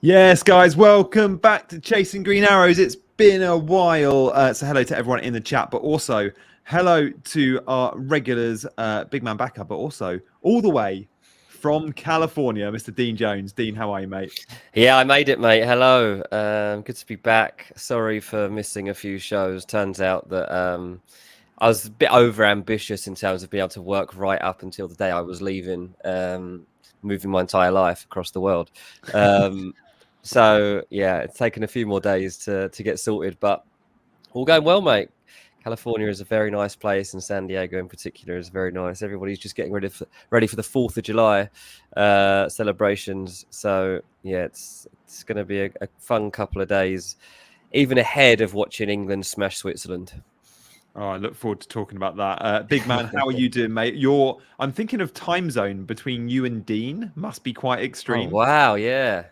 Yes, guys, welcome back to Chasing Green Arrows. It's been a while. So hello to everyone in the chat, but also hello to our regulars, Big Man Backer, but also all the way from California, Mr. Dean Jones. Dean, how are you, mate? Yeah, I made it, mate. Hello. Good to be back. Sorry for missing a few shows. Turns out that I was a bit over ambitious in terms of being able to work right up until the day I was leaving, moving my entire life across the world. So yeah, it's taken a few more days to get sorted, but all going well, mate. California is a very nice place, and San Diego in particular is very nice. Everybody's just getting ready for the 4th of July celebrations. So yeah, it's going to be a fun couple of days, even ahead of watching England smash Switzerland. Oh, I look forward to talking about that. Big Man, how are you doing, mate? I'm thinking of time zone between you and Dean. Must be quite Oh extreme. wow, yeah.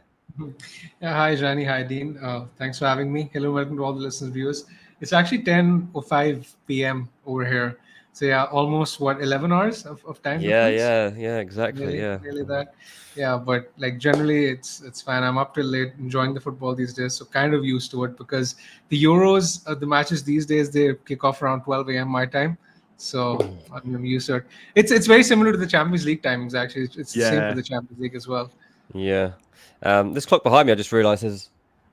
Yeah, hi, Johnny. Hi, Dean. Thanks for having me. Hello, welcome to all the listeners, viewers. It's actually 10:05 p.m. over here. So, yeah, almost 11 hours of time Yeah, difference? yeah, exactly. Yeah. Nearly that. Yeah, but like generally, it's fine. I'm up till late enjoying the football these days. So, kind of used to it because the Euros, the matches these days, they kick off around 12 a.m. my time. So, I'm used to it. It's very similar to the Champions League timings, actually. It's the same for Yeah. the Champions League as well. Yeah. This clock behind me, I just realised is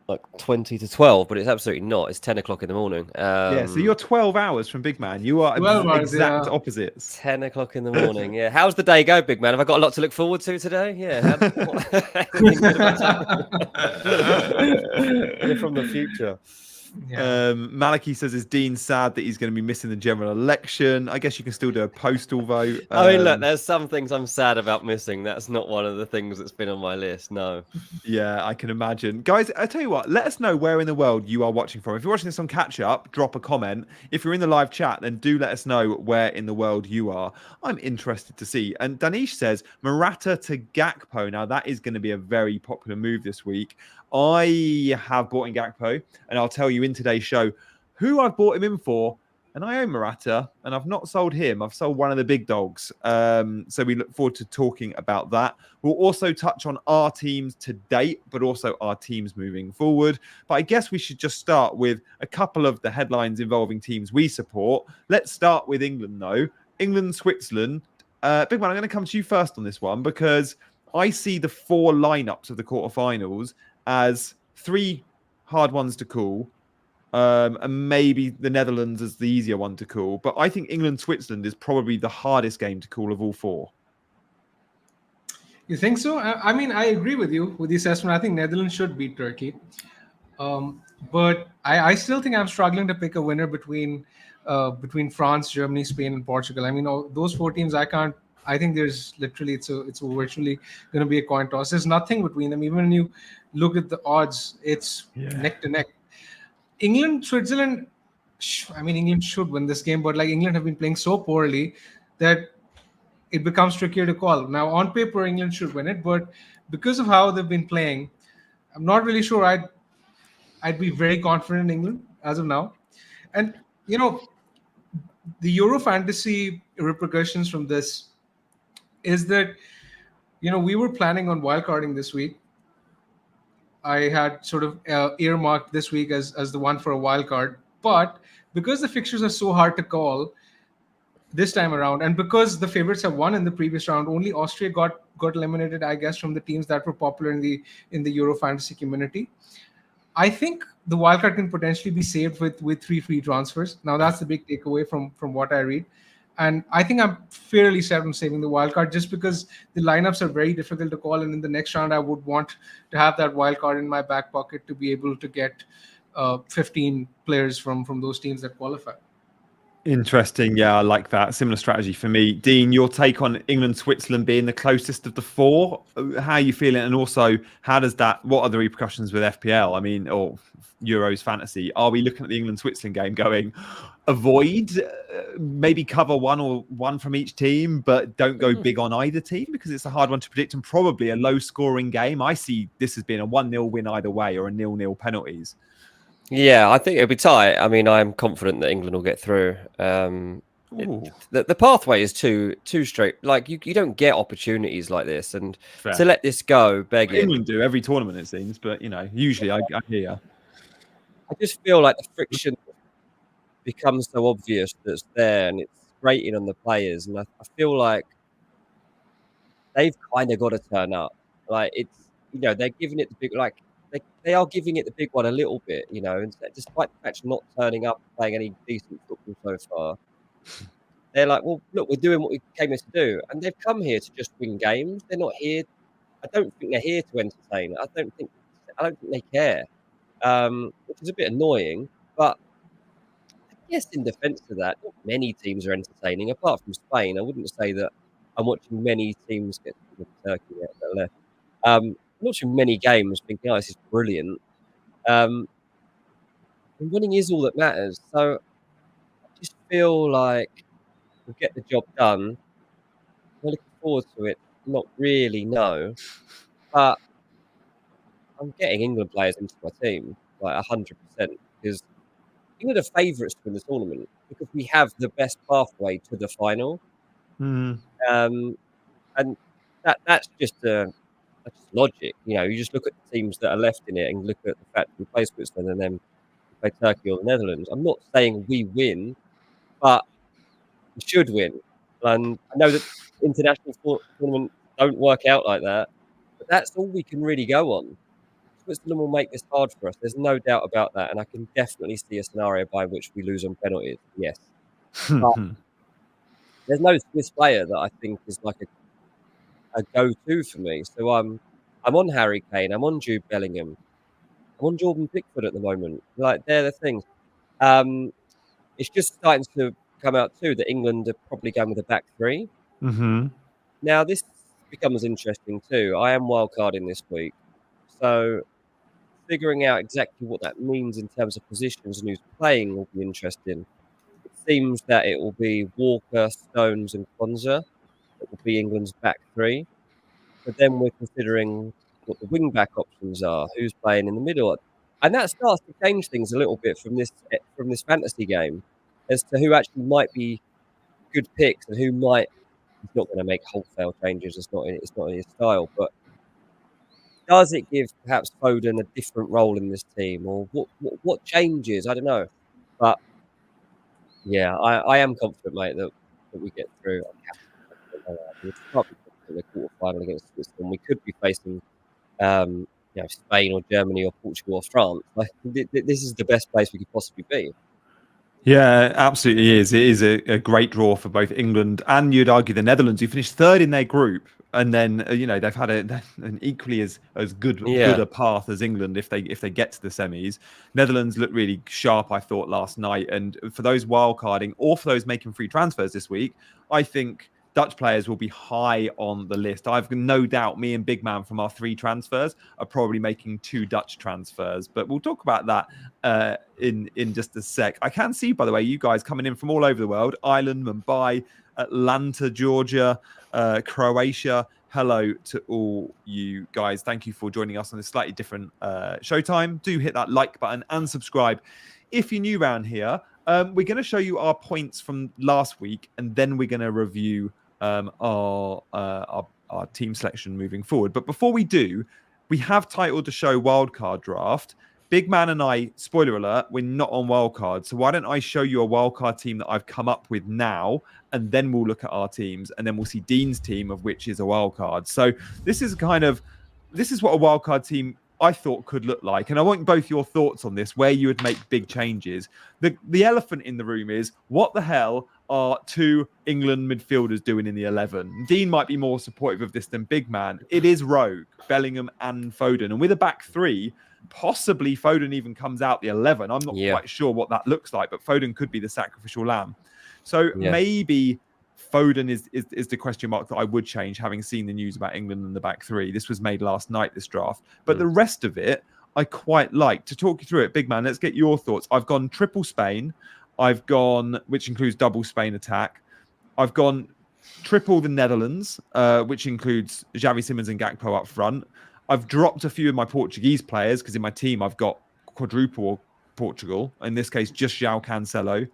like 20 to 12, but it's absolutely not. It's 10 o'clock in the morning. Yeah, so you're 12 hours from Big Man. You are 12 hours, exact yeah. opposites. 10 o'clock in the morning. Yeah. How's the day go, big man? Have I got a lot to look forward to today? Yeah. Anything good about You're from the future. Yeah. Maliki says, is Dean sad that he's going to be missing the general election? I guess you can still do a postal vote. I mean, look, there's some things I'm sad about missing. That's not one of the things that's been on my list. No. Yeah, I can imagine. Guys, I tell you what, let us know where in the world you are watching from. If you're watching this on catch up, drop a comment. If you're in the live chat, then do let us know where in the world you are. I'm interested to see. And Danish says, Morata to Gakpo. Now, that is going to be a very popular move this week. I have bought in Gakpo, and I'll tell you in today's show who I've bought him in for. And I own Morata, and I've not sold him. I've sold one of the big dogs. So we look forward to talking about that. We'll also touch on our teams to date, but also our teams moving forward. But I guess we should just start with a couple of the headlines involving teams we support. Let's start with England, though. England, Switzerland. Big man, I'm going to come to you first on this one because I see the 4 lineups of the quarterfinals as 3 hard ones to call. And maybe the Netherlands is the easier one to call. But I think England-Switzerland is probably the hardest game to call of all 4. You think so? I mean, I agree with you with the assessment. I think Netherlands should beat Turkey. But I still think I'm struggling to pick a winner between France, Germany, Spain, and Portugal. I mean, those 4 teams, I think there's literally it's virtually going to be a coin toss. There's nothing between them. Even when you look at the odds, it's neck to neck. England, Switzerland. I mean, England should win this game, but like England have been playing so poorly that it becomes trickier to call. Now, on paper, England should win it, but because of how they've been playing, I'm not really sure I'd be very confident in England as of now. And, you know, the Euro fantasy repercussions from this is that, we were planning on wildcarding this week. I had sort of earmarked this week as the one for a wildcard. But because the fixtures are so hard to call this time around, and because the favorites have won in the previous round, only Austria got eliminated, I guess, from the teams that were popular in the Euro fantasy community. I think the wildcard can potentially be saved with 3 free transfers. Now that's the big takeaway from what I read. And I think I'm fairly set on saving the wildcard just because the lineups are very difficult to call. And in the next round, I would want to have that wildcard in my back pocket to be able to get 15 players from those teams that qualify. Interesting. Yeah, I like that. Similar strategy for me. Dean, your take on England, Switzerland being the closest of the 4. How are you feeling? And also, what are the repercussions with FPL? I mean, or Euros fantasy? Are we looking at the England, Switzerland game going, avoid, maybe cover one from each team, but don't go big on either team because it's a hard one to predict and probably a low scoring game? I see this as being a 1-0 win either way or a 0-0 penalties. Yeah, I think it'll be tight. I mean, I'm confident that England will get through. Ooh, The pathway is too straight. Like you don't get opportunities like this, and fair. to let this go begging. England do every tournament, it seems, but usually I hear. I just feel like the friction becomes so obvious that's there, and it's grating on the players. And I feel like they've kind of got to turn up. Like it's they're giving it the big they are giving it the big one a little bit, and despite the fact not turning up and playing any decent football so far. They're like, well, look, we're doing what we came here to do, and they've come here to just win games. They're not here. I don't think they're here to entertain. I don't think they care, which is a bit annoying. But I guess in defence of that, not many teams are entertaining, apart from Spain. I wouldn't say that I'm watching many teams get to Turkey yet that left. I'm watching many games thinking, oh, this is brilliant. And winning is all that matters. So I just feel like we'll get the job done. I'm looking forward to it. Not really, no. But I'm getting England players into my team, like 100%, because England are favourites to win the tournament because we have the best pathway to the final. Mm. And that's just logic. You just look at the teams that are left in it and look at the fact that we play Switzerland and then we play Turkey or the Netherlands. I'm not saying we win, but we should win. And I know that international tournaments don't work out like that, but that's all we can really go on. Switzerland will make this hard for us. There's no doubt about that. And I can definitely see a scenario by which we lose on penalties. Yes. But there's no Swiss player that I think is like a go-to for me. So I'm on Harry Kane. I'm on Jude Bellingham. I'm on Jordan Pickford at the moment. Like, they're the things. It's just starting to come out too that England are probably going with a back three. Mm-hmm. Now, this becomes interesting too. I am wildcarding this week. So figuring out exactly what that means in terms of positions and who's playing will be interesting. It seems that it will be Walker, Stones and Konza that will be England's back three. But then we're considering what the wing-back options are, who's playing in the middle. And that starts to change things a little bit from this fantasy game as to who actually might be good picks and who might. He's not going to make wholesale changes. It's not in his style. But does it give perhaps Foden a different role in this team, or what changes? I don't know. But yeah, I am confident, mate, that we get through. We can't be confident in the quarterfinal against Switzerland. We could be facing Spain or Germany or Portugal or France. Like, this is the best place we could possibly be. Yeah, absolutely is. It is a great draw for both England and, you'd argue, the Netherlands, who finished third in their group, and then they've had an equally as good a path as England if they get to the semis. Netherlands looked really sharp, I thought, last night, and for those wildcarding or for those making free transfers this week, I think Dutch players will be high on the list. I've no doubt me and Big Man from our 3 transfers are probably making 2 Dutch transfers, but we'll talk about that in just a sec. I can see, by the way, you guys coming in from all over the world: Ireland, Mumbai, Atlanta, Georgia, Croatia. Hello to all you guys. Thank you for joining us on this slightly different showtime. Do hit that like button and subscribe if you're new around here. We're going to show you our points from last week, and then we're going to review our team selection moving forward. But before we do, we have titled the show Wildcard Draft. Big Man and I, spoiler alert, we're not on wildcard. So why don't I show you a wildcard team that I've come up with now, and then we'll look at our teams, and then we'll see Dean's team, of which is a wildcard. So this is what a wildcard team I thought could look like. And I want both your thoughts on this, where you would make big changes. The elephant in the room is, what the hell are 2 England midfielders doing in the 11? Dean might be more supportive of this than Big Man. It is rogue, Bellingham and Foden. And with a back 3, possibly Foden even comes out the 11. I'm not quite sure what that looks like, but Foden could be the sacrificial lamb. So maybe Foden is the question mark that I would change, having seen the news about England and the back 3. This was made last night, this draft. But the rest of it, I quite like. To talk you through it, Big Man, let's get your thoughts. I've gone triple Spain. I've gone, which includes double Spain attack. I've gone triple the Netherlands, which includes Xavi Simons and Gakpo up front. I've dropped a few of my Portuguese players because in my team I've got quadruple Portugal. In this case, just João Cancelo.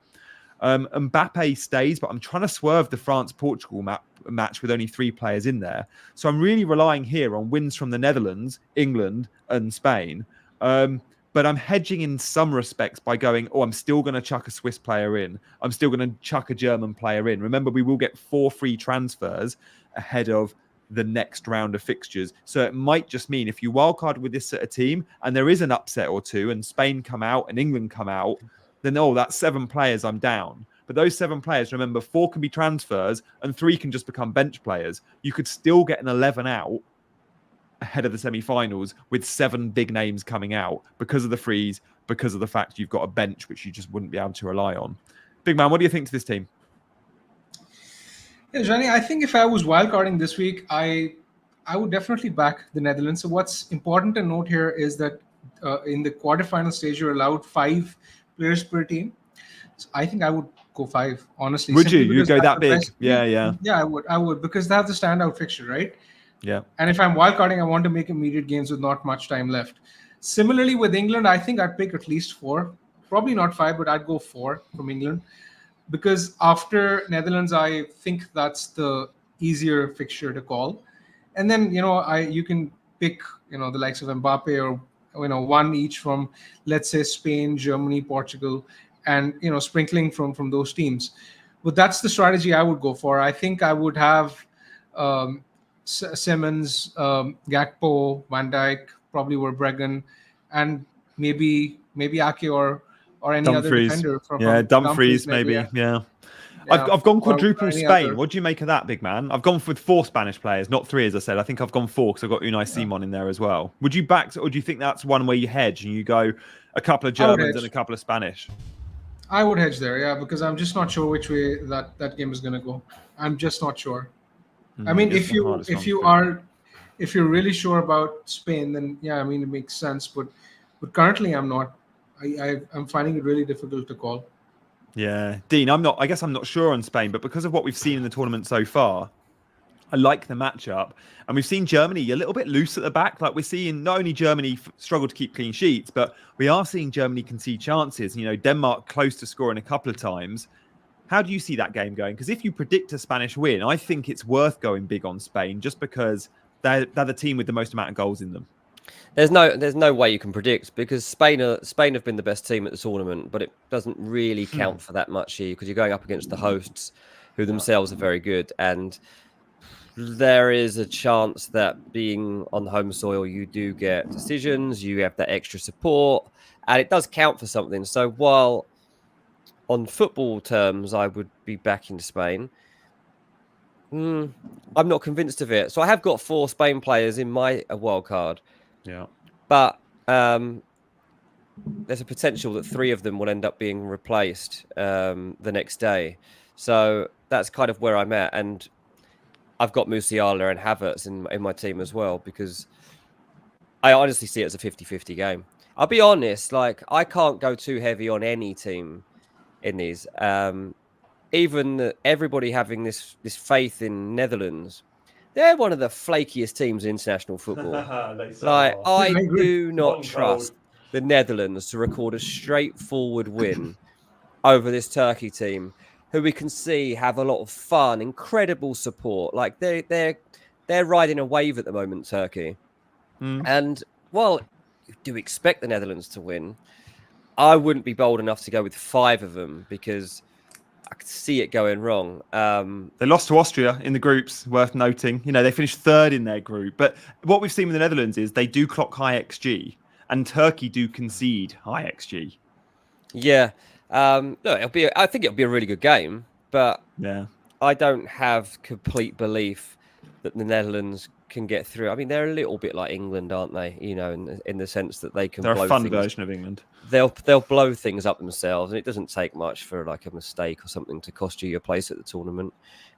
Mbappe stays, but I'm trying to swerve the France-Portugal match with only 3 players in there. So I'm really relying here on wins from the Netherlands, England, and Spain. But I'm hedging in some respects by going, I'm still going to chuck a Swiss player in. I'm still going to chuck a German player in. Remember, we will get 4 free transfers ahead of the next round of fixtures. So it might just mean if you wildcard with this sort of team and there is an upset or two and Spain come out and England come out, then that's 7 players I'm down. But those 7 players, remember, 4 can be transfers and 3 can just become bench players. You could still get an 11 out ahead of the semi-finals with 7 big names coming out because of the freeze, because of the fact you've got a bench which you just wouldn't be able to rely on. Big man, what do you think to this team? Yeah, Johnny, I think if I was wildcarding this week, I would definitely back the Netherlands. So what's important to note here is that in the quarterfinal stage, you're allowed 5 players per team. So I think I would go 5, honestly. Would you? You'd go that big? Yeah. Yeah, I would, because they have the standout fixture, right? Yeah. And if I'm wildcarding, I want to make immediate gains with not much time left. Similarly, with England, I think I'd pick at least 4. Probably not 5, but I'd go 4 from England. Because after Netherlands, I think that's the easier fixture to call. And then, you can pick, the likes of Mbappe or, 1 each from, let's say, Spain, Germany, Portugal, and, sprinkling from those teams. But that's the strategy I would go for. I think I would have Simmons, Gakpo, Van Dijk, probably Verbruggen, and maybe Ake or any Dumfries. other defender. From Dumfries maybe. Yeah. I've gone quadruple Spain. Other. What do you make of that, big man? I've gone with 4 Spanish players, not 3, as I said. I think I've gone 4 because I've got Unai Simon in there as well. Would you back, or do you think that's one where you hedge and you go a couple of Germans and a couple of Spanish? I would hedge there, yeah, because I'm just not sure which way that game is going to go. I'm just not sure. I mean, if you're really sure about Spain, then yeah, I mean, it makes sense. But currently, I'm not. I'm finding it really difficult to call. Yeah, Dean, I guess I'm not sure on Spain, but because of what we've seen in the tournament so far, I like the matchup. And we've seen Germany a little bit loose at the back. Like we're seeing not only Germany struggle to keep clean sheets, but we are seeing Germany concede chances. Denmark close to scoring a couple of times. How do you see that game going? Because if you predict a Spanish win, I think it's worth going big on Spain just because they're the team with the most amount of goals in them. There's no way you can predict because Spain have been the best team at the tournament, but it doesn't really count for that much here because you're going up against the hosts who themselves are very good. And there is a chance that being on home soil, you do get decisions, you have that extra support, and it does count for something. So while on football terms, I would be backing Spain, I'm not convinced of it. So I have got 4 Spain players in my wild card. Yeah. But there's a potential that 3 of them will end up being replaced the next day. So that's kind of where I'm at. And I've got Musiala and Havertz in my team as well because I honestly see it as a 50-50 game. I'll be honest, I can't go too heavy on any team in these. Even everybody having this faith in Netherlands, they're one of the flakiest teams in international football. I do not trust the Netherlands to record a straightforward win over this Turkey team, who we can see have a lot of fun, incredible support. They're riding a wave at the moment, Turkey. And while you do expect the Netherlands to win, I wouldn't be bold enough to go with 5 of them because I could see it going wrong. They lost to Austria in the groups, worth noting. They finished 3rd in their group. But what we've seen with the Netherlands is they do clock high XG, and Turkey do concede high XG. Yeah. Look, I think it'll be a really good game, but yeah, I don't have complete belief that the Netherlands can get through. I mean, they're a little bit like England, aren't they? In the sense that they can. They're blow a fun things. version of England. They'll blow things up themselves, and it doesn't take much for a mistake or something to cost you your place at the tournament.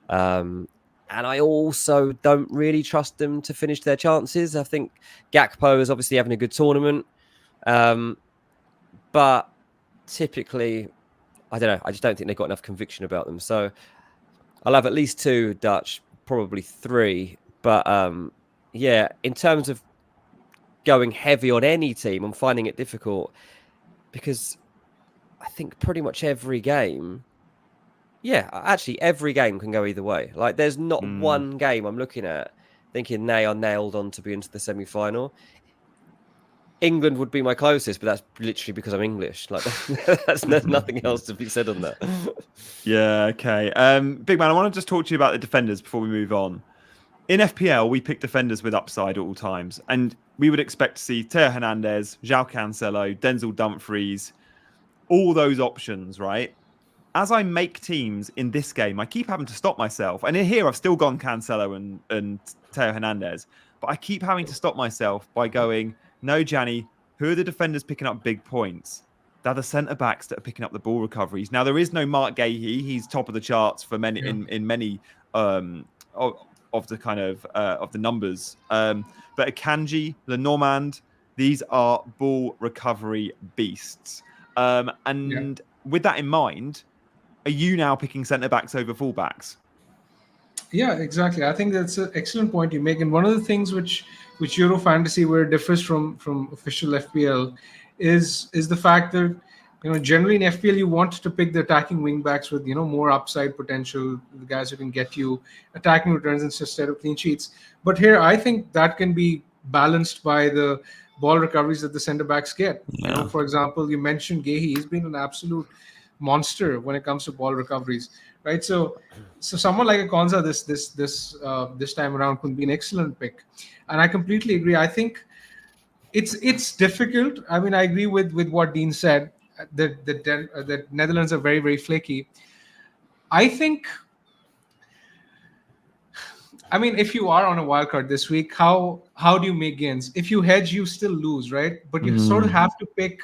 And I also don't really trust them to finish their chances. I think Gakpo is obviously having a good tournament, but typically, I don't know. I just don't think they've got enough conviction about them. So I'll have at least 2 Dutch, probably 3. But yeah, in terms of going heavy on any team, I'm finding it difficult because I think pretty much every game Yeah, actually, every game can go either way. Like, there's not Mm. one game I'm looking at thinking they are nailed on to be into the semi-final. England would be my closest, but that's literally because I'm English. Like, there's nothing else to be said on that. Yeah, okay. Big man, I want to just talk to you about the defenders before we move on. In FPL, we pick defenders with upside at all times, and we would expect to see Teo Hernandez, João Cancelo, Denzel Dumfries, all those options, right? As I make teams in this game, I keep having to stop myself. And in here, I've still gone Cancelo and Teo Hernandez, but I keep having to stop myself by going, no, Gianni, who are the defenders picking up big points? They're the centre backs that are picking up the ball recoveries. Now, there is no Mark Gahey. He's top of the charts for many in many of the kind of the numbers. But Akanji, Lenormand, these are ball recovery beasts. And with that in mind, are you now picking centre backs over full backs? Yeah, exactly. I think that's an excellent point you make. And one of the things which Euro Fantasy where it differs from official FPL is the fact that generally in FPL you want to pick the attacking wing backs with more upside potential, the guys who can get you attacking returns instead of clean sheets. But here I think that can be balanced by the ball recoveries that the centre backs get. Yeah. For example, you mentioned Gahey. He's been an absolute monster when it comes to ball recoveries, right? So someone like a Konza this time around could be an excellent pick, and I completely agree. I think it's difficult. I mean, I agree with what Dean said that Netherlands are very, very flaky. I think. I mean, if you are on a wild card this week, how do you make gains? If you hedge, you still lose, right? But you sort of have to pick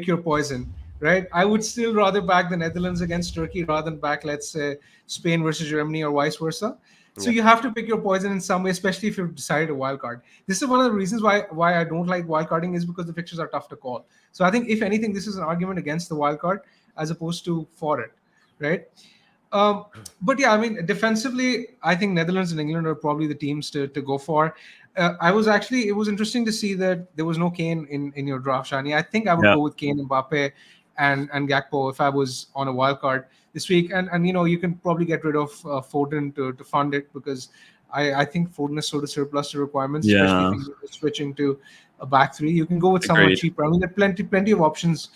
your poison, right? I would still rather back the Netherlands against Turkey rather than back, let's say, Spain versus Germany or vice versa. So you have to pick your poison in some way, especially if you've decided a wild card. This is one of the reasons why I don't like wild carding is because the fixtures are tough to call. So I think if anything, this is an argument against the wild card as opposed to for it, right? But yeah, I mean, defensively, I think Netherlands and England are probably the teams to go for. It was interesting to see that there was no Kane in your draft, Shani. I think I would go with Kane, Mbappe, and Gakpo if I was on a wild card this week. And you can probably get rid of Foden to fund it because I think Foden is sort of surplus to requirements, especially if you're switching to a back three. You can go with someone cheaper. I mean, there are plenty of options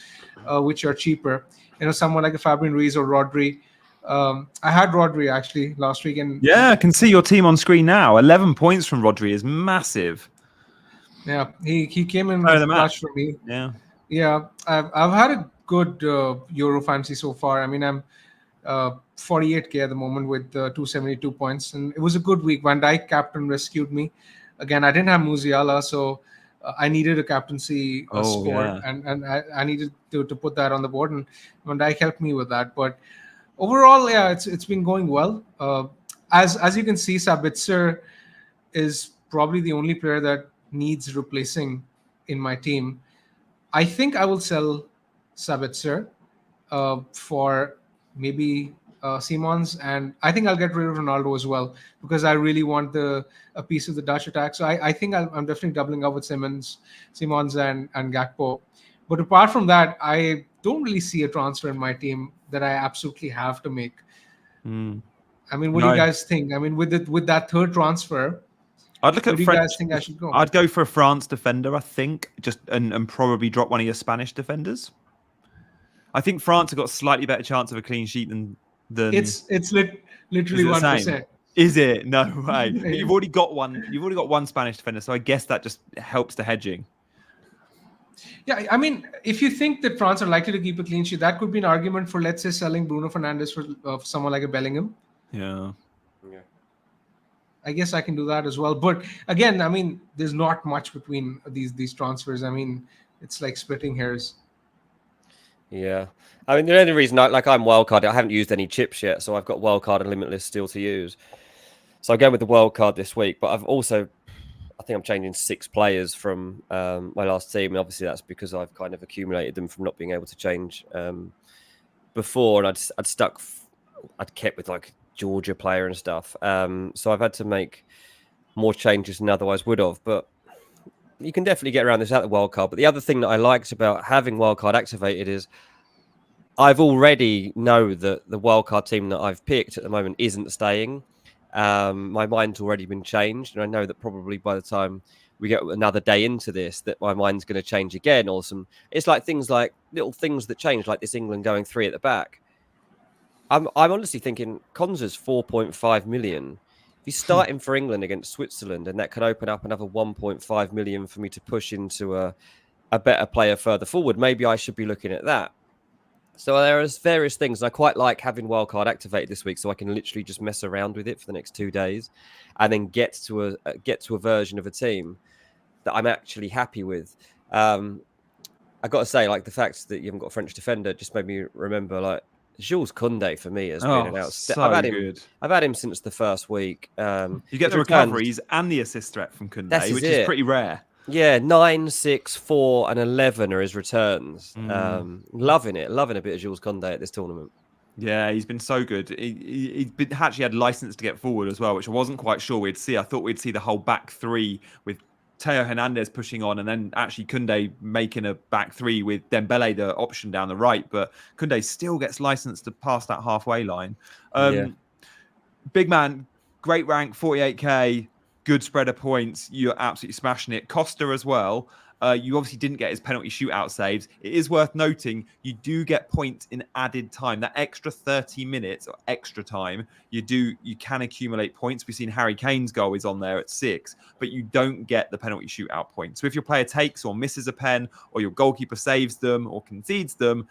which are cheaper. Someone like a Fabian Ruiz or Rodri. I had Rodri actually last week, and I can see your team on screen now. 11 points from Rodri is massive. Yeah, he came in clutch for me. Yeah. I've had a good Euro fantasy so far. I mean, I'm 48k at the moment with 272 points, and it was a good week. Van Dijk captain rescued me. Again, I didn't have Musiala, so I needed a captaincy score, and I needed to put that on the board, and Van Dijk helped me with that. But overall, yeah, it's been going well. As you can see, Sabitzer is probably the only player that needs replacing in my team. I think I will sell Sabitzer for maybe Simons, and I think I'll get rid of Ronaldo as well because I really want a piece of the Dutch attack. So I think I'm definitely doubling up with Simons and Gakpo. But apart from that, I don't really see a transfer in my team that I absolutely have to make. I mean, what do you guys think? I mean, with that third transfer, I'd look at where do you guys think I should go? I'd go for a France defender, I think, just and probably drop one of your Spanish defenders. I think France have got a slightly better chance of a clean sheet than it's literally 1%. Is it? No way. But you've already got one. You've already got one Spanish defender, so I guess that just helps the hedging. Yeah, I mean, if you think that France are likely to keep a clean sheet, that could be an argument for, let's say, selling Bruno Fernandes for someone like a Bellingham. Yeah. I guess I can do that as well. But again, I mean, there's not much between these transfers. I mean, it's like splitting hairs. Yeah. I mean, the only reason I'm wildcard, I haven't used any chips yet, so I've got wildcard and limitless still to use. So I go with the wildcard this week, but I think I'm changing 6 players from my last team. And obviously that's because I've kind of accumulated them from not being able to change before. And I'd kept with like Georgia player and stuff. So I've had to make more changes than otherwise would have. But you can definitely get around this out the wildcard. But the other thing that I liked about having wildcard activated is I've already know that the wildcard team that I've picked at the moment isn't staying. My mind's already been changed, and I know that probably by the time we get another day into this, that my mind's going to change again. Or some, it's like things like little things that change, like this England going 3 at the back. I'm honestly thinking Konza's 4.5 million. If he's starting for England against Switzerland, and that could open up another 1.5 million for me to push into a better player further forward, maybe I should be looking at that. So there are various things. I quite like having wildcard activated this week, so I can literally just mess around with it for the next 2 days, and then get to a version of a team that I'm actually happy with. I got to say, like the fact that you haven't got a French defender just made me remember, like Jules Koundé for me has been an outstanding. So good. I've had him since the first week. You get the returns. recoveries and the assist threat from Koundé, which it. is pretty rare. Yeah, 9, 6, 4, and 11 are his returns. Loving a bit of Jules Koundé at this tournament. Yeah, he's been so good. He's actually had license to get forward as well, which I wasn't quite sure we'd see. I thought we'd see the whole back three with Theo Hernandez pushing on, and then actually Koundé making a back three with Dembele the option down the right. But Koundé still gets license to pass that halfway line. Big man, great rank, 48k, good spread of points. You're absolutely smashing it. Costa as well. You obviously didn't get his penalty shootout saves. It is worth noting you do get points in added time. That extra 30 minutes or extra time, you can accumulate points. We've seen Harry Kane's goal is on there at 6, but you don't get the penalty shootout points. So if your player takes or misses a pen, or your goalkeeper saves them or concedes them,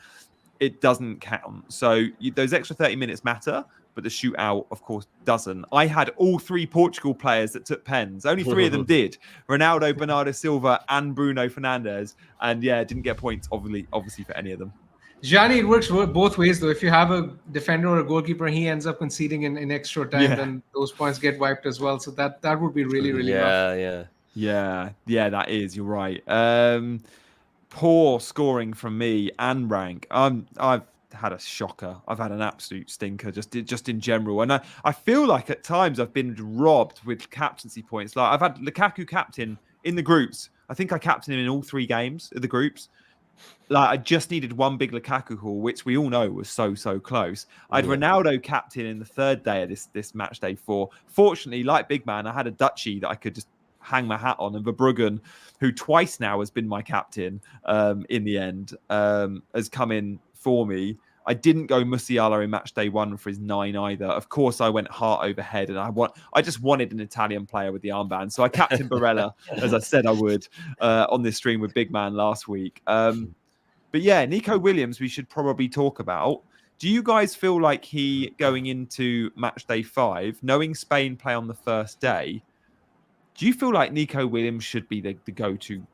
it doesn't count. So those extra 30 minutes matter, but the shootout, of course, doesn't. I had all 3 Portugal players that took pens. Only 3 of them did. Ronaldo, Bernardo Silva, and Bruno Fernandes. And yeah, didn't get points, obviously for any of them. Gianni, it works both ways, though. If you have a defender or a goalkeeper, he ends up conceding in extra time, then those points get wiped as well. So that would be really, really rough. Yeah, that is. You're right. Poor scoring from me and rank. I've had a shocker. I've had an absolute stinker just in general. And I feel like at times I've been robbed with captaincy points. Like I've had Lukaku captain in the groups. I think I captained him in all 3 games of the groups. Like I just needed one big Lukaku haul, which we all know was so close. I had Ronaldo captain in the 3rd day of this match day 4. Fortunately, like Big Man, I had a Dutchie that I could just hang my hat on, and Verbruggen, who twice now has been my captain in the end, has come in for me. I didn't go Musiala in match day 1 for his 9 either. Of course, I went heart over head, and I just wanted an Italian player with the armband. So I captained Barella, as I said I would, on this stream with Big Man last week. But yeah, Nico Williams, we should probably talk about. Do you guys feel like he, going into match day 5, knowing Spain play on the first day, do you feel like Nico Williams should be the go-to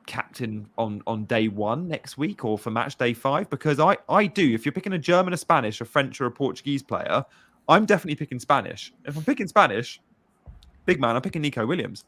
captain on day 1 next week or for match day 5? Because I do. If you're picking a German, a Spanish, a French, or a Portuguese player, I'm definitely picking Spanish. If I'm picking Spanish, Big Man, I'm picking Nico Williams.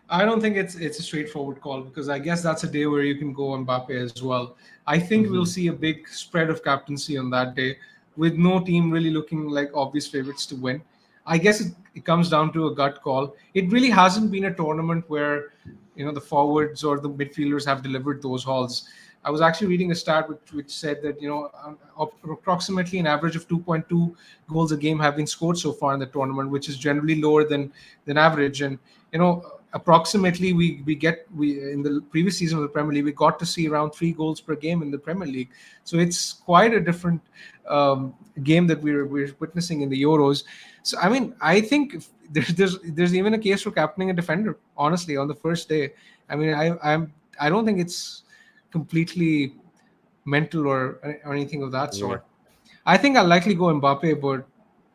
I don't think it's a straightforward call, because I guess that's a day where you can go Mbappe as well. I think we'll see a big spread of captaincy on that day, with no team really looking like obvious favorites to win. I guess it comes down to a gut call. It really hasn't been a tournament where the forwards or the midfielders have delivered those hauls. I was actually reading a stat which said that approximately an average of 2.2 goals a game have been scored so far in the tournament, which is generally lower than average. And approximately we in the previous season of the Premier League, we got to see around 3 goals per game in the Premier League. So it's quite a different game that we're witnessing in the Euros. So I mean, I think there's even a case for captaining a defender, honestly, on the first day. I mean, I don't think it's completely mental or anything of that sort. I think I'll likely go Mbappe, but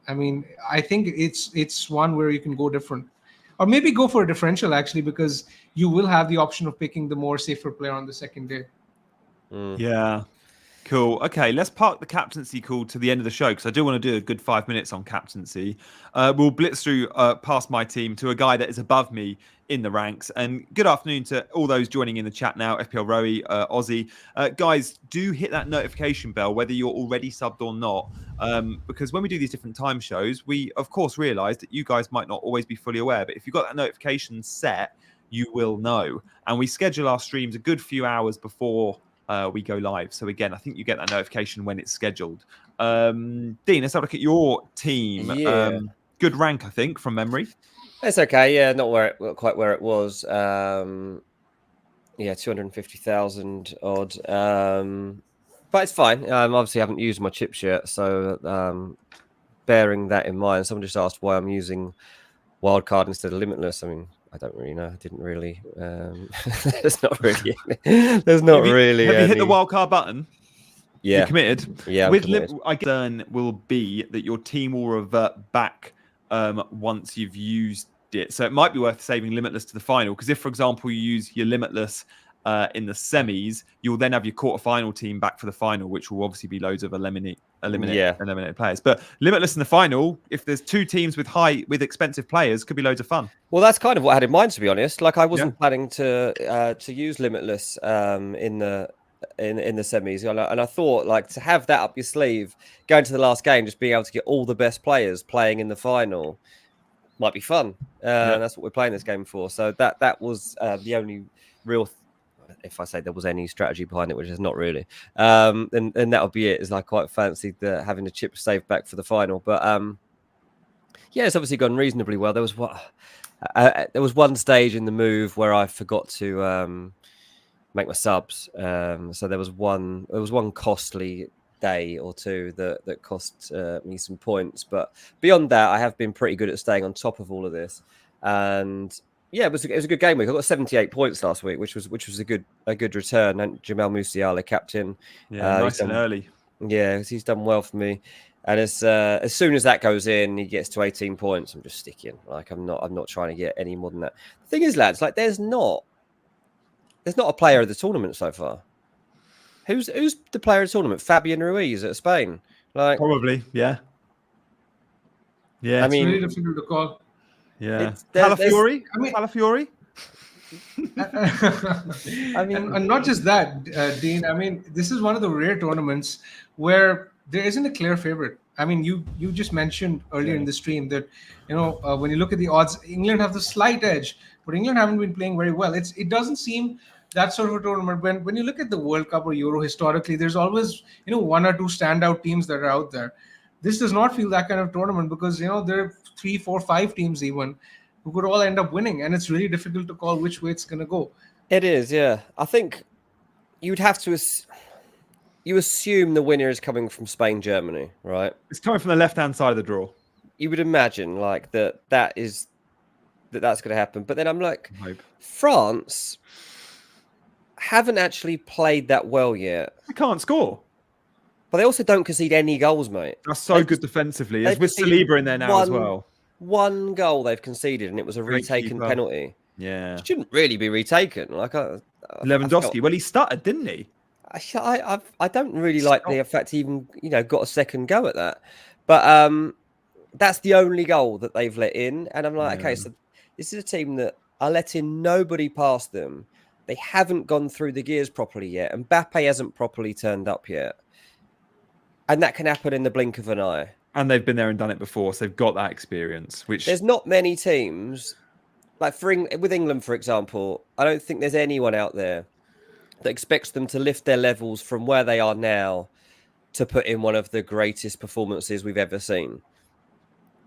I mean, I think it's one where you can go different. Or maybe go for a differential, actually, because you will have the option of picking the more safer player on the second day. Yeah. Cool. Okay, let's park the captaincy call to the end of the show, because I do want to do a good 5 minutes on captaincy. We'll blitz through past my team to a guy that is above me in the ranks. And good afternoon to all those joining in the chat now, FPL Rowie, Aussie. Guys, do hit that notification bell, whether you're already subbed or not, because when we do these different time shows, we, of course, realise that you guys might not always be fully aware. But if you've got that notification set, you will know. And we schedule our streams a good few hours before we go live. So again, I think you get that notification when it's scheduled. Dean, let's have a look at your team. Yeah. Good rank, I think, from memory. It's okay. Yeah, not quite where it was. 250,000 odd. But it's fine. Obviously, I haven't used my chips yet, so bearing that in mind, someone just asked why I'm using Wildcard instead of Limitless. I mean, I don't really know. I didn't really. There's not really. There's not really. Have you hit the wildcard button? Yeah. You're committed? Yeah. With I guess will be that your team will revert back once you've used it. So it might be worth saving Limitless to the final, because if, for example, you use your Limitless in the semis, you'll then have your quarterfinal team back for the final, which will obviously be loads of eliminated players. But Limitless in the final, if there's two teams with expensive players, could be loads of fun. Well, that's kind of what I had in mind, to be honest. Like, I wasn't planning to use Limitless in the semis, and I thought, like, to have that up your sleeve, going to the last game, just being able to get all the best players playing in the final might be fun. And that's what we're playing this game for. So that was the only real. If I say there was any strategy behind it, which is not really, then that would be it. Is I quite fancied having the chip saved back for the final, but it's obviously gone reasonably well. There was one stage in the move where I forgot to make my subs, so there was one costly day or two that cost me some points, but beyond that, I have been pretty good at staying on top of all of this, and. Yeah, it was a good game week. I got 78 points last week, which was a good return. And Jamal Musiala, captain, nice and early. Yeah, he's done well for me. And as soon as that goes in, he gets to 18 points. I'm just sticking. Like, I'm not trying to get any more than that. The thing is, lads, like, there's not a player of the tournament so far. Who's the player of the tournament? Fabian Ruiz at Spain. Like, probably, yeah. I mean, it's really difficult to call. Yeah, Calafiori. Calafiori. I mean, and not just that, Dean. I mean, this is one of the rare tournaments where there isn't a clear favorite. I mean, you just mentioned earlier in the stream that when you look at the odds, England have the slight edge, but England haven't been playing very well. It doesn't seem that sort of a tournament. When you look at the World Cup or Euro historically, there's always one or two standout teams that are out there. This does not feel that kind of tournament, because there are 3, 4, 5 teams even who could all end up winning, and it's really difficult to call which way it's going to go. It is, yeah. I think you'd have to you assume the winner is coming from Spain, Germany, right? It's coming from the left-hand side of the draw. You would imagine like that's going to happen, but then I'm like, France haven't actually played that well yet. They can't score. But they also don't concede any goals, mate. That's so good defensively. As with Saliba in there now as well. One goal they've conceded, and it was a retaken penalty. Yeah. It shouldn't really be retaken. Like Lewandowski. Well, he stuttered, didn't he? I don't really like the fact he even got a second go at that. But that's the only goal that they've let in, and I'm like, okay, so this is a team that are letting nobody past them. They haven't gone through the gears properly yet, and Mbappe hasn't properly turned up yet. And that can happen in the blink of an eye. And they've been there and done it before, so they've got that experience. Which there's not many teams, like with England, for example. I don't think there's anyone out there that expects them to lift their levels from where they are now to put in one of the greatest performances we've ever seen.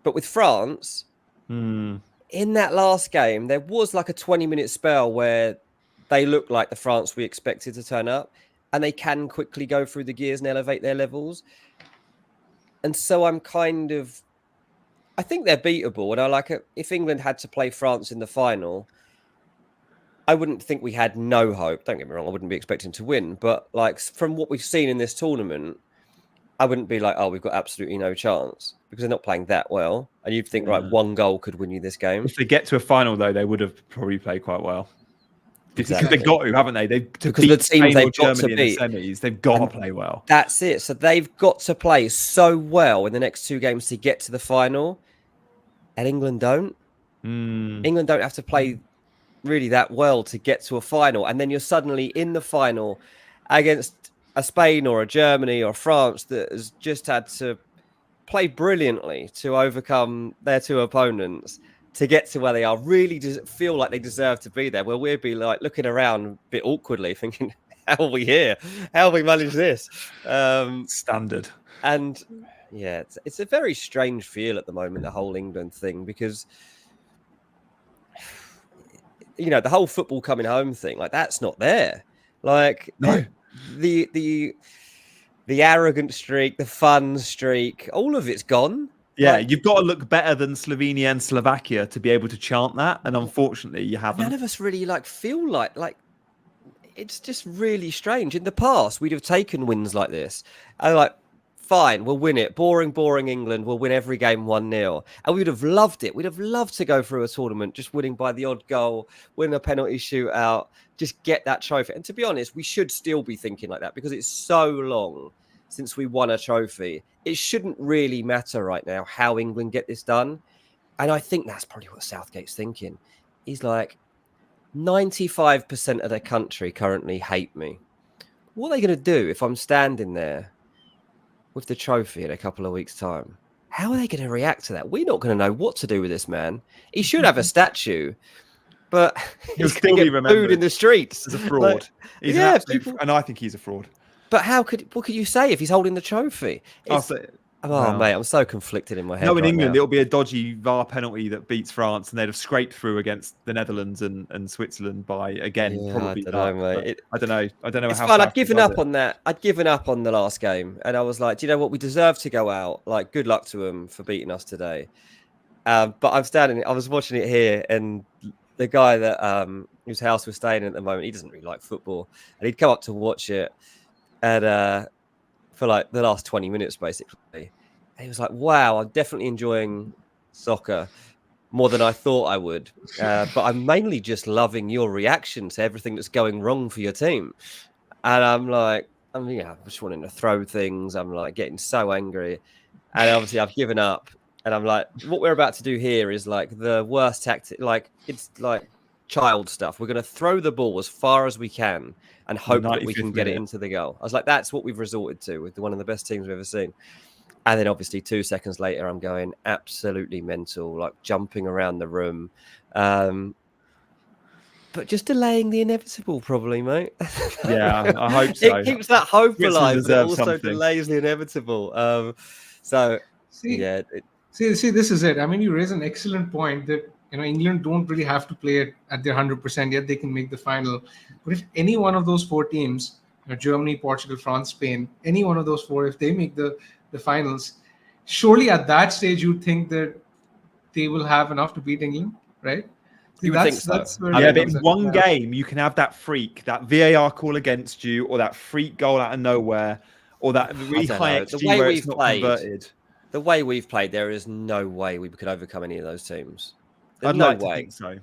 But with France, in that last game, there was like a 20-minute spell where they looked like the France we expected to turn up. And they can quickly go through the gears and elevate their levels. And so I think they're beatable. And I like it. If England had to play France in the final, I wouldn't think we had no hope. Don't get me wrong, I wouldn't be expecting to win. But like from what we've seen in this tournament, I wouldn't be like, oh, we've got absolutely no chance, because they're not playing that well. And you'd think, right, one goal could win you this game. If they get to a final, though, they would have probably played quite well. Exactly. Because they've got to, haven't they? Because the teams they've got to beat in the semis, they've got to play well. That's it. So they've got to play so well in the next 2 games to get to the final, and England don't. England don't have to play really that well to get to a final, and then you're suddenly in the final against a Spain or a Germany or France that has just had to play brilliantly to overcome their 2 opponents to get to where they are. Really feel like they deserve to be there, where we'd be like looking around a bit awkwardly thinking, how are we here? How have we managed this? Standard. And yeah, it's a very strange feel at the moment, the whole England thing, because the whole football coming home thing, like that's not there. Like No. the arrogant streak, the fun streak, all of it's gone. Yeah, Like, you've got to look better than Slovenia and Slovakia to be able to chant that, and unfortunately, you haven't. none of us really feel like it's just really strange. In the past, we'd have taken wins like this. And fine, we'll win it. Boring England. We'll win every game 1-0. And we'd have loved it. We'd have loved to go through a tournament just winning by the odd goal, win a penalty shootout, just get that trophy. And to be honest, we should still be thinking like that because it's so long since we won a trophy. It shouldn't really matter right now how England get this done. And I think that's probably what Southgate's thinking. He's like, 95% of the country currently hate me. What are they going to do if I'm standing there with the trophy in a couple of weeks' time? How are they going to react to that? We're not going to know what to do with this man. He should have a statue, but He'll he's still going to be get remembered booed in the streets. as a fraud. He's an absolute, and I think he's a fraud. But what could you say if he's holding the trophy? Mate, I'm so conflicted in my head. No, in right England, now. it'll be a dodgy VAR penalty that beats France, and they'd have scraped through against the Netherlands and Switzerland by probably. I don't know, mate. I don't know. I don't know it's how. Fun. I'd given up on that. I'd given up on the last game, and I was like, do you know what? We deserve to go out. Like, good luck to them for beating us today. But I was watching it here, and the guy that whose house we're staying in at the moment, he doesn't really like football, and he'd come up to watch it, and for like the last 20 minutes, basically. And he was like, wow, I'm definitely enjoying soccer more than I thought I would. But I'm mainly just loving your reaction to everything that's going wrong for your team. And I'm just wanting to throw things. I'm like getting so angry. And obviously I've given up. And I'm like, what we're about to do here is like the worst tactic. Like, it's like child stuff. We're going to throw the ball as far as we can and hope that we can get it into the goal. I was like, that's what we've resorted to with one of the best teams we've ever seen. And then obviously 2 seconds later, I'm going absolutely mental, like jumping around the room. But just delaying the inevitable, probably, mate. Yeah, I hope so. It keeps that hope alive, but it also something. delays the inevitable. See, this is it. I mean, you raise an excellent point that England don't really have to play it at their 100%, yet they can make the final. But if any one of those 4 teams, Germany, Portugal, France, Spain, any one of those 4, if they make the finals, surely at that stage you'd think that they will have enough to beat England, right? You would think so. But in one game you can have that freak, that VAR call against you, or that freak goal out of nowhere, or that really high XG where it's not converted. The way we've played, there is no way we could overcome any of those teams. I'd like to think so.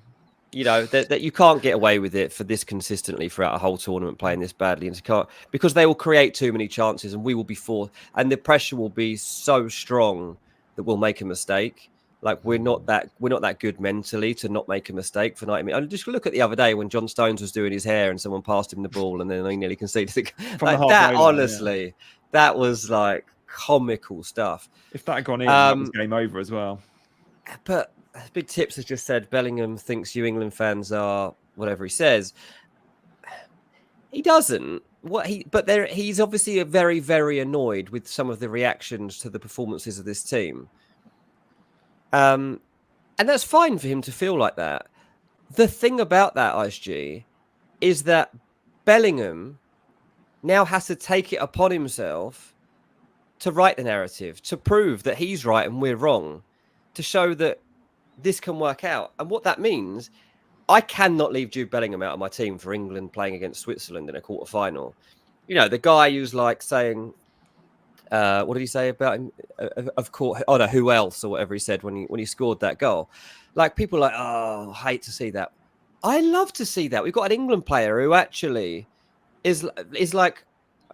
That you can't get away with it for this consistently throughout a whole tournament playing this badly, and because they will create too many chances, and we will be forced, and the pressure will be so strong that we'll make a mistake. Like we're not that good mentally to not make a mistake for 90 minutes. Just look at the other day when John Stones was doing his hair and someone passed him the ball, and then he nearly conceded. Like that, honestly, that was like comical stuff. If that had gone in, that was game over as well. But Big Tips has just said Bellingham thinks you England fans are whatever he says. He doesn't. He's obviously very, very annoyed with some of the reactions to the performances of this team. And that's fine for him to feel like that. The thing about that, ISG, is that Bellingham now has to take it upon himself to write the narrative, to prove that he's right and we're wrong, to show that this can work out. And what that means, I cannot leave Jude Bellingham out of my team for England playing against Switzerland in a quarterfinal. The guy who's like saying, what did he say about him? Of course, who else or whatever he said when he scored that goal. Like people are like, oh, I hate to see that. I love to see that. We've got an England player who actually is like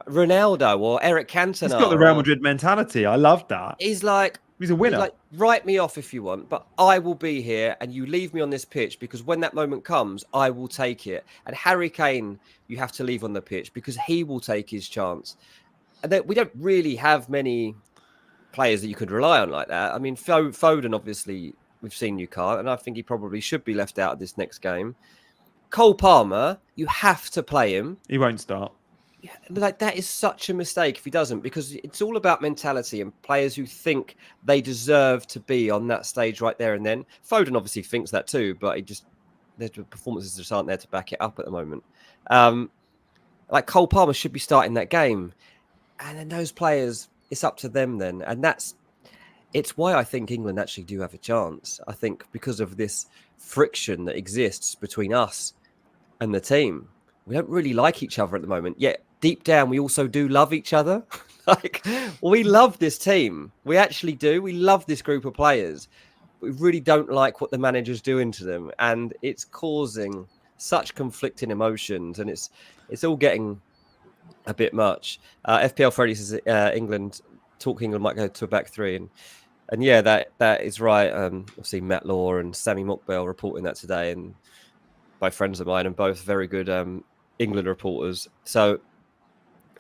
Ronaldo or Eric Cantona. He's got the Real Madrid mentality. I love that. He's a winner. Like, write me off if you want, but I will be here and you leave me on this pitch because when that moment comes, I will take it. And Harry Kane, you have to leave on the pitch because he will take his chance. And we don't really have many players that you could rely on like that. I mean, Foden, obviously, we've seen you can't, and I think he probably should be left out of this next game. Cole Palmer, you have to play him. He won't start. Yeah, but like that is such a mistake if he doesn't, because it's all about mentality and players who think they deserve to be on that stage right there and then. Foden obviously thinks that too, but the performances just aren't there to back it up at the moment. Like Cole Palmer should be starting that game, and then those players, it's up to them then, and it's why I think England actually do have a chance. I think because of this friction that exists between us and the team. We don't really like each other at the moment, yet deep down we also do love each other. Like, we love this team. We actually do. We love this group of players. We really don't like what the manager's doing to them, and it's causing such conflicting emotions, and it's all getting a bit much. FPL Freddy says England might go to a back three, and yeah, that is right. Obviously Matt Law and Sammy Mockbell reporting that today, and by friends of mine, and both very good England reporters. So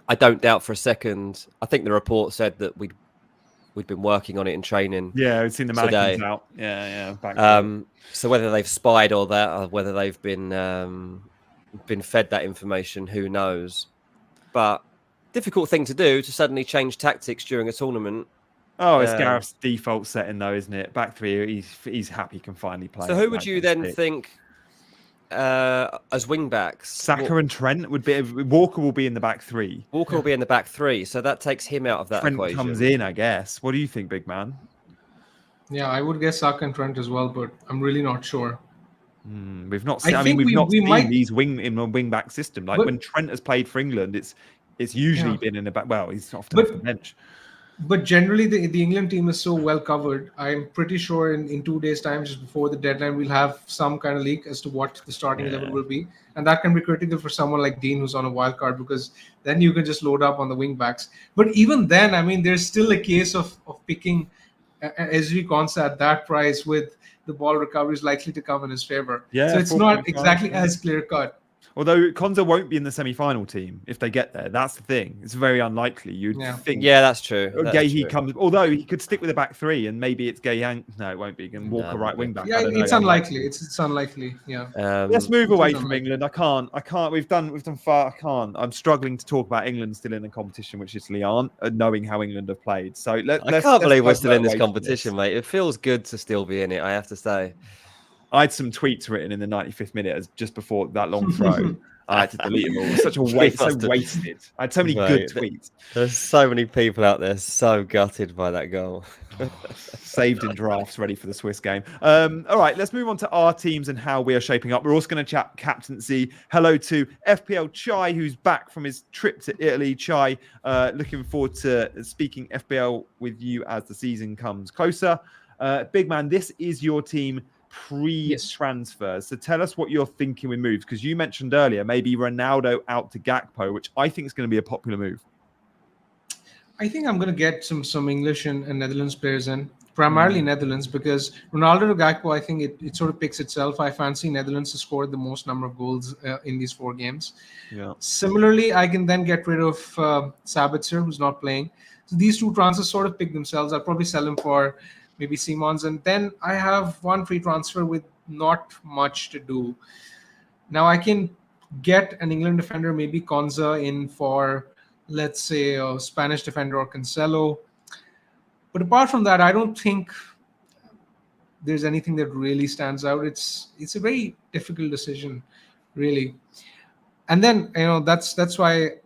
I don't doubt for a second. I think the report said that we'd been working on it in training. Yeah, we've seen the mannequins out. Yeah. Back so whether they've spied all that, or whether they've been fed that information, who knows? But difficult thing to do, to suddenly change tactics during a tournament. Oh, it's Gareth's default setting, though, isn't it? Back three, he's happy, can finally play. So who would you then think as wing backs? Saka and Trent would be. Walker will be in the back three. Walker will be in the back three, so that takes him out of that Trent equation. comes in, I guess. What do you think, big man? Yeah, I would guess Saka and Trent as well, but I'm really not sure. We've not seen. We've not seen these wing back system. Like when Trent has played for England, it's usually been in the back. Well, he's often off the bench. But generally, the England team is so well covered. I'm pretty sure in 2 days' time, just before the deadline, we'll have some kind of leak as to what the starting 11 will be. And that can be critical for someone like Dean, who's on a wild card, because then you can just load up on the wing backs. But even then, I mean, there's still a case of picking Ezri Konsa at that price, with the ball recovery is likely to come in his favor. Yeah, so it's not exactly as clear cut. Although Konsa won't be in the semi-final team if they get there. That's the thing. It's very unlikely. You'd think. Yeah, that's true. Gahey comes. Although he could stick with the back three, and maybe it's Gahey. No, it won't be. And Walker right wing back. Yeah, it's unlikely. It's unlikely. Yeah. Let's move away from England. I can't. We've done far. I can't. I'm struggling to talk about England still in the competition, which Italy aren't, knowing how England have played. So I can't believe we're still in this competition, mate. It feels good to still be in it, I have to say. I had some tweets written in the 95th minute just before that long throw. I had to delete them all. It was such a waste, so wasted. I had so many good tweets. There's so many people out there so gutted by that goal. Saved in drafts, ready for the Swiss game. All right, let's move on to our teams and how we are shaping up. We're also going to chat captaincy. Hello to FPL Chai, who's back from his trip to Italy. Chai, looking forward to speaking FPL with you as the season comes closer. Big man, this is your team pre-transfers. So tell us what you're thinking with moves, because you mentioned earlier maybe Ronaldo out to Gakpo, which I think is going to be a popular move. I think I'm going to get some English and Netherlands players in, primarily Netherlands, because Ronaldo to Gakpo, I think it sort of picks itself. I fancy Netherlands to score the most number of goals in these 4 games. Yeah. Similarly, I can then get rid of Sabitzer, who's not playing. So these 2 transfers sort of pick themselves. I'll probably sell him for maybe Simons, and then I have 1 free transfer with not much to do. Now I can get an England defender, maybe Konsa, in for, let's say, a Spanish defender or Cancelo. But apart from that, I don't think there's anything that really stands out. It's a very difficult decision, really. And then that's why,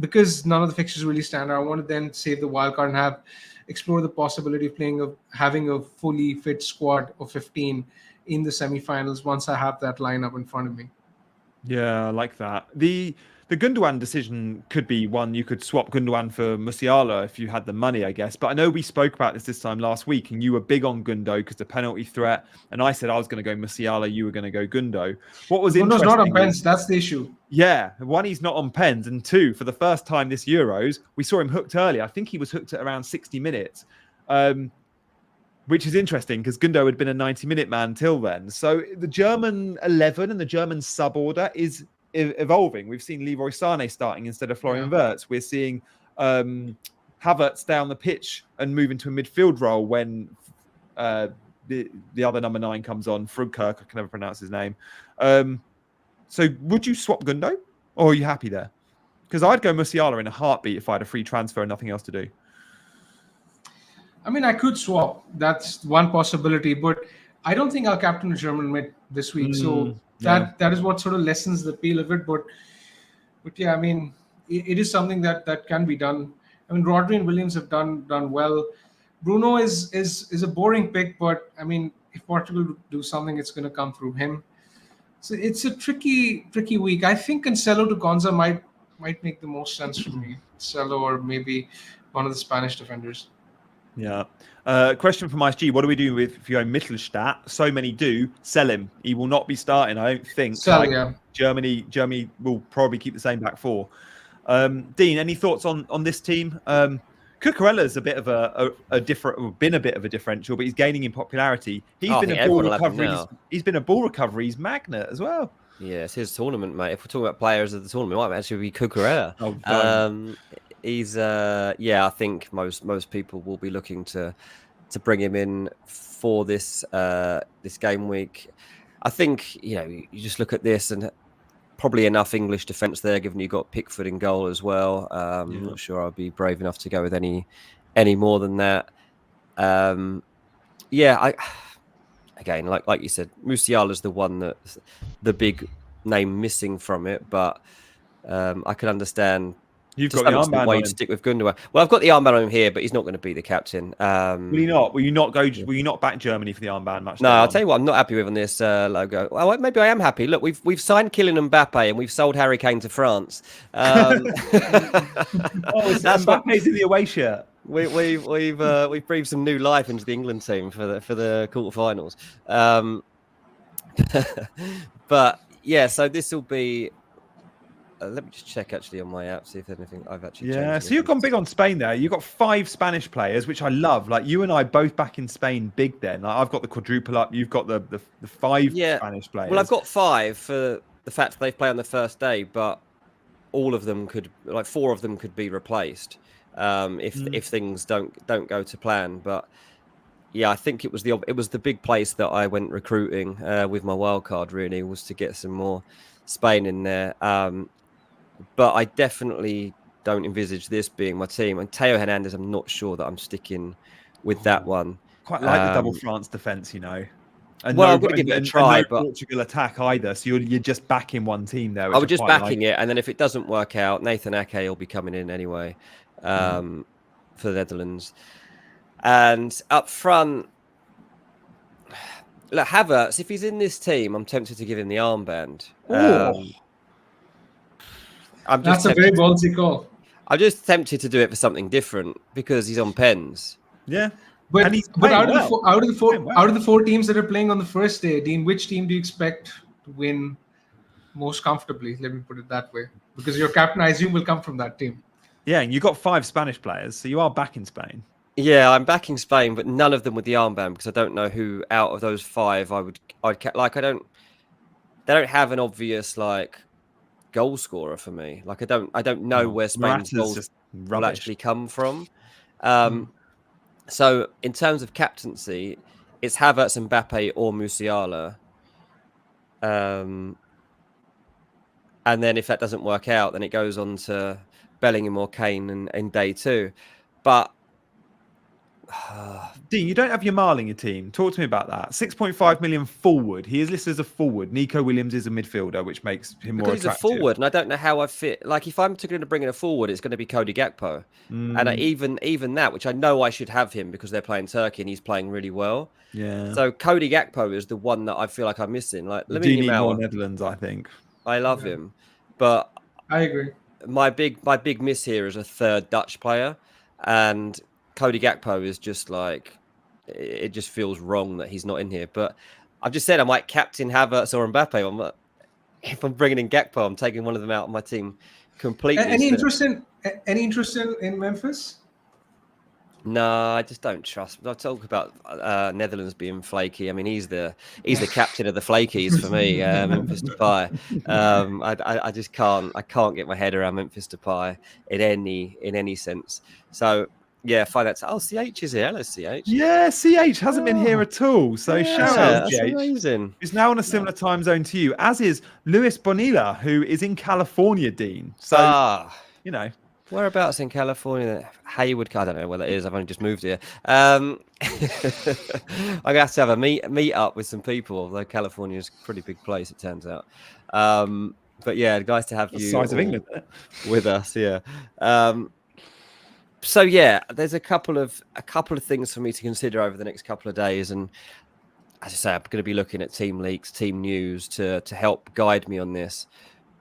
because none of the fixtures really stand out, I want to then save the wild card and explore the possibility of having a fully fit squad of 15 in the semifinals once I have that lineup in front of me. Yeah, I like that. The Gundogan decision could be one. You could swap Gundogan for Musiala if you had the money, I guess. But I know we spoke about this time last week, and you were big on Gundo because the penalty threat. And I said I was going to go Musiala, you were going to go Gundo. What was interesting? Gundo's not on pens. That's the issue. Yeah, 1, he's not on pens, and 2, for the first time this Euros, we saw him hooked early. I think he was hooked at around 60 minutes, which is interesting because Gundo had been a 90-minute man till then. So the German 11 and the German sub-order is evolving. We've seen Leroy Sané starting instead of Florian Wirtz. We're seeing Havertz down the pitch and move into a midfield role when the other number 9 comes on, Frugkirk, I can never pronounce his name. So would you swap Gundo, or are you happy there? Because I'd go Musiala in a heartbeat if I had a free transfer and nothing else to do. I mean, I could swap. That's one possibility, but I don't think I'll captain a German mid this week. So yeah. that is what sort of lessens the appeal of it. But yeah, I mean, it is something that can be done. I mean, Rodri and Williams have done well. Bruno is a boring pick, but I mean, if Portugal do something, it's going to come through him. So it's a tricky week. I think Cancelo to Gonza might make the most sense for me. Cancelo or maybe one of the Spanish defenders. Yeah. Question from ISG. What do we do if you go Mittelstadt? So many do. Sell him. He will not be starting, I don't think. Sell, yeah. Germany will probably keep the same back four. Dean, any thoughts on this team? Cucurella's a bit of a differential, but he's gaining in popularity. He's been a ball recovery's magnet as well. Yeah, it's his tournament, mate. If we're talking about players of the tournament, it might actually be Cucurella. He's I think most people will be looking to bring him in for this game week. I think you just look at this and probably enough English defence there, given you got Pickford in goal as well. I'm not sure I'll be brave enough to go with any more than that. Again, like you said, Musiala's the one that's the big name missing from it, but I can understand. You've got the armband why on you'd stick with Gundogan. Well, I've got the armband on him here, but he's not going to be the captain. Will he not? Will you not back Germany for the armband much? No, I'll tell you what I'm not happy with on this logo. Well, maybe I am happy. Look, we've signed Kylian Mbappe and we've sold Harry Kane to France. Mbappe's in the away shirt. We've breathed some new life into the England team for the quarterfinals. But yeah, so this will be. Let me just check actually on my app, see if anything I've actually changed. Yeah, so you've gone big on Spain there. You've got 5 Spanish players, which I love. Like you and I both back in Spain big then. Like, I've got the quadruple up. You've got the 5 Spanish players. Well, I've got 5 for the fact that they play on the first day, but all of them 4 of them could be replaced if things don't go to plan. But yeah, I think it was the big place that I went recruiting with my wildcard, really, was to get some more Spain in there. But I definitely don't envisage this being my team. And Teo Hernandez, I'm not sure that I'm sticking with that one. Quite like the double France defence, And I'm going to give it a try. But Portugal attack either, so you're just backing one team there. I was just backing it, and then if it doesn't work out, Nathan Ake will be coming in anyway for the Netherlands. And up front, look, Havertz, if he's in this team, I'm tempted to give him the armband. That's a very ballsy call. I'm just tempted to do it for something different because he's on pens. Yeah, but out of the 4 teams that are playing on the first day, Dean, which team do you expect to win most comfortably? Let me put it that way, because your captain, I assume, will come from that team. Yeah, and you've got 5 Spanish players, so you are back in Spain. Yeah, I'm backing Spain, but none of them with the armband because I don't know who out of those 5 I'd like. They don't have an obvious goal scorer for me. I don't know where Spain's goals will actually come from. So in terms of captaincy, it's Havertz, Mbappe, or Musiala. And then if that doesn't work out, then it goes on to Bellingham or Kane in day 2. But Dean, you don't have Yamal in your team. Talk to me about that. 6.5 million forward. He is listed as a forward. Nico Williams is a midfielder, which makes him more attractive. He's a forward, and I don't know how I fit. If I'm going to bring in a forward, it's going to be Cody Gakpo. And even that, which I know I should have him because they're playing Turkey and he's playing really well. Yeah. So Cody Gakpo is the one that I feel like I'm missing. Do need more Netherlands, I think. I love him, but I agree. My big miss here is a third Dutch player, and Cody Gakpo is just it just feels wrong that he's not in here. But I've just said I might captain Havertz or Mbappe. If I'm bringing in Gakpo, I'm taking one of them out of my team completely. Any interest in Memphis? No, I just don't trust. I talk about Netherlands being flaky. I mean, he's the captain of the flakies for me. Memphis Depay. I just can't. I can't get my head around Memphis Depay in any sense. So Yeah, find that. Oh, CH is here. Hello, CH. Yeah, CH hasn't been here Oh, at all. So shout yeah, out, that's CH. amazing. Who's now on a similar time zone to you, as is Luis Bonilla, who is in California, Dean. So, you know. Whereabouts in California? Hayward. I don't know where that is. I've only just moved here. I'm gonna have to have a meet up with some people. Although California is a pretty big place, it turns out. But yeah, nice to have The you size of England, isn't it? with us. Yeah. So yeah, there's a couple of things for me to consider over the next couple of days, and as I say, I'm going to be looking at team leaks, team news to help guide me on this.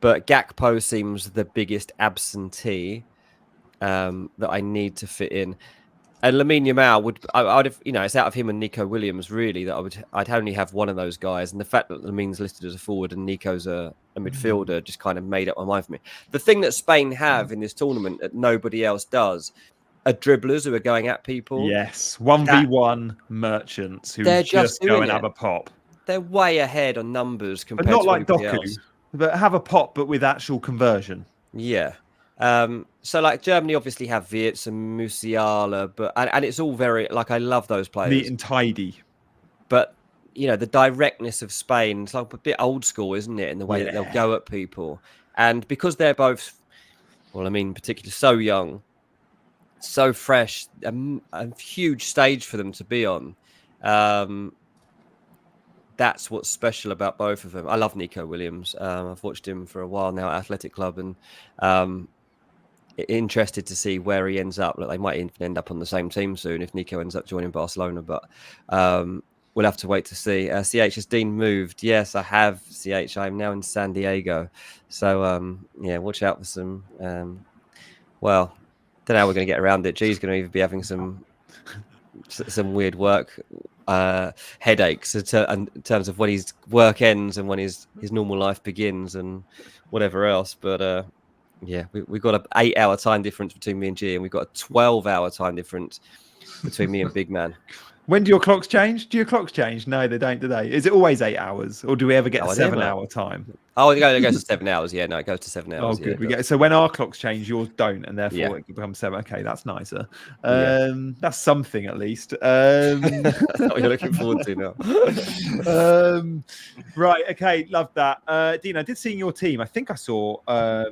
But Gakpo seems the biggest absentee that I need to fit in. And Lamine Yamal I'd have, it's out of him and Nico Williams really that I'd only have one of those guys. And the fact that Lamine's listed as a forward and Nico's a midfielder just kind of made up my mind for me. The thing that Spain have in this tournament that nobody else does are dribblers who are going at people. Yes, 1v1 merchants who they're just go doing and it. have a pop. They're way ahead on numbers compared But not to like anybody Doku, else. but have a pop, but with actual conversion. Yeah. So like Germany obviously have Wirtz and Musiala, but and it's all very like I love those players. Neat and tidy. But the directness of Spain, it's like a bit old school, isn't it? In the way that they'll go at people. And because they're both, well, I mean, particularly so young, so fresh, a huge stage for them to be on. That's what's special about both of them. I love Nico Williams. I've watched him for a while now at Athletic Club, and interested to see where he ends up. Like, they might even end up on the same team soon if Nico ends up joining Barcelona, but we'll have to wait to see. CH, has Dean moved? Yes, I have, CH. I'm now in San Diego. So, yeah, watch out for some... well, don't know how we're going to get around it. G's going to either be having some weird work headaches in terms of when his work ends and when his normal life begins and whatever else. But yeah, we've got an 8-hour time difference between me and G, and we've got a 12-hour time difference between me and Big Man. When do your clocks change? Do your clocks change? No, they don't, do they? Is it always 8 hours, or do we ever get a 7-hour time? Oh, it goes to 7 hours. Yeah, no, it goes to 7 hours. Oh, good. Yeah, So when our clocks change, yours don't, and therefore it becomes 7. Okay, that's nicer. That's something at least. That's what you're looking forward to now. Right. Okay. Love that. Dean, I did see in your team. I think I saw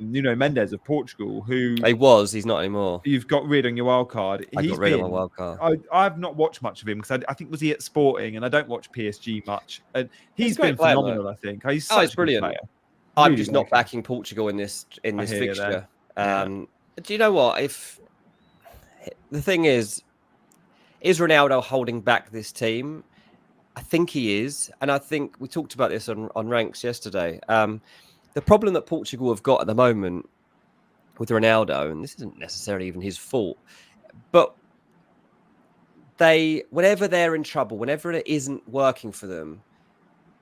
Nuno Mendes of Portugal, who he's not anymore. You've got rid on your wild card. I got rid of my wild card. I've not watched much of him because I think was he at Sporting, and I don't watch PSG much. And he's been player, phenomenal. I think he's brilliant. Player. I'm just not backing Portugal in this fixture. Do you know what? If the thing is Ronaldo holding back this team? I think he is, and I think we talked about this on Ranks yesterday. The problem that Portugal have got at the moment with Ronaldo, and this isn't necessarily even his fault, but whenever they're in trouble, whenever it isn't working for them,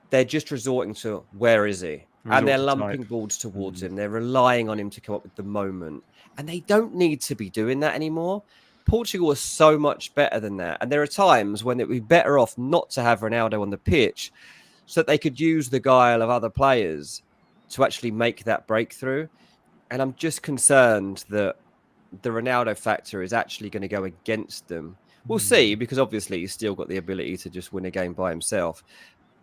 they're just resorting to where is he? And they're lumping balls towards him. They're relying on him to come up with the moment. And they don't need to be doing that anymore. Portugal is so much better than that. And there are times when it would be better off not to have Ronaldo on the pitch so that they could use the guile of other players to actually make that breakthrough. And I'm just concerned that the Ronaldo factor is actually going to go against them. We'll see, because obviously he's still got the ability to just win a game by himself.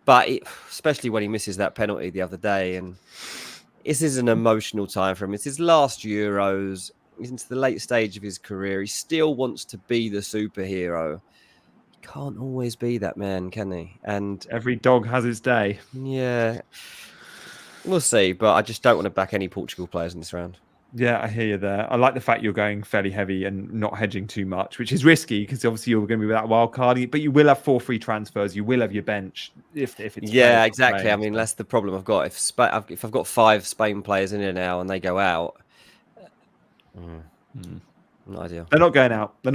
But especially when he misses that penalty the other day, and this is an emotional time for him. It's his last Euros. He's into the late stage of his career. He still wants to be the superhero. He can't always be that man, can he? And every dog has his day. Yeah, we'll see. But I just don't want to back any Portugal players in this round. Yeah, I hear you there. I like the fact you're going fairly heavy and not hedging too much, which is risky because obviously you're going to be without wild card, but you will have 4 free transfers. You will have your bench if it's exactly. Playing. I mean, that's the problem I've got. If I've got 5 Spain players in here now and they go out, not ideal. They're not going out. All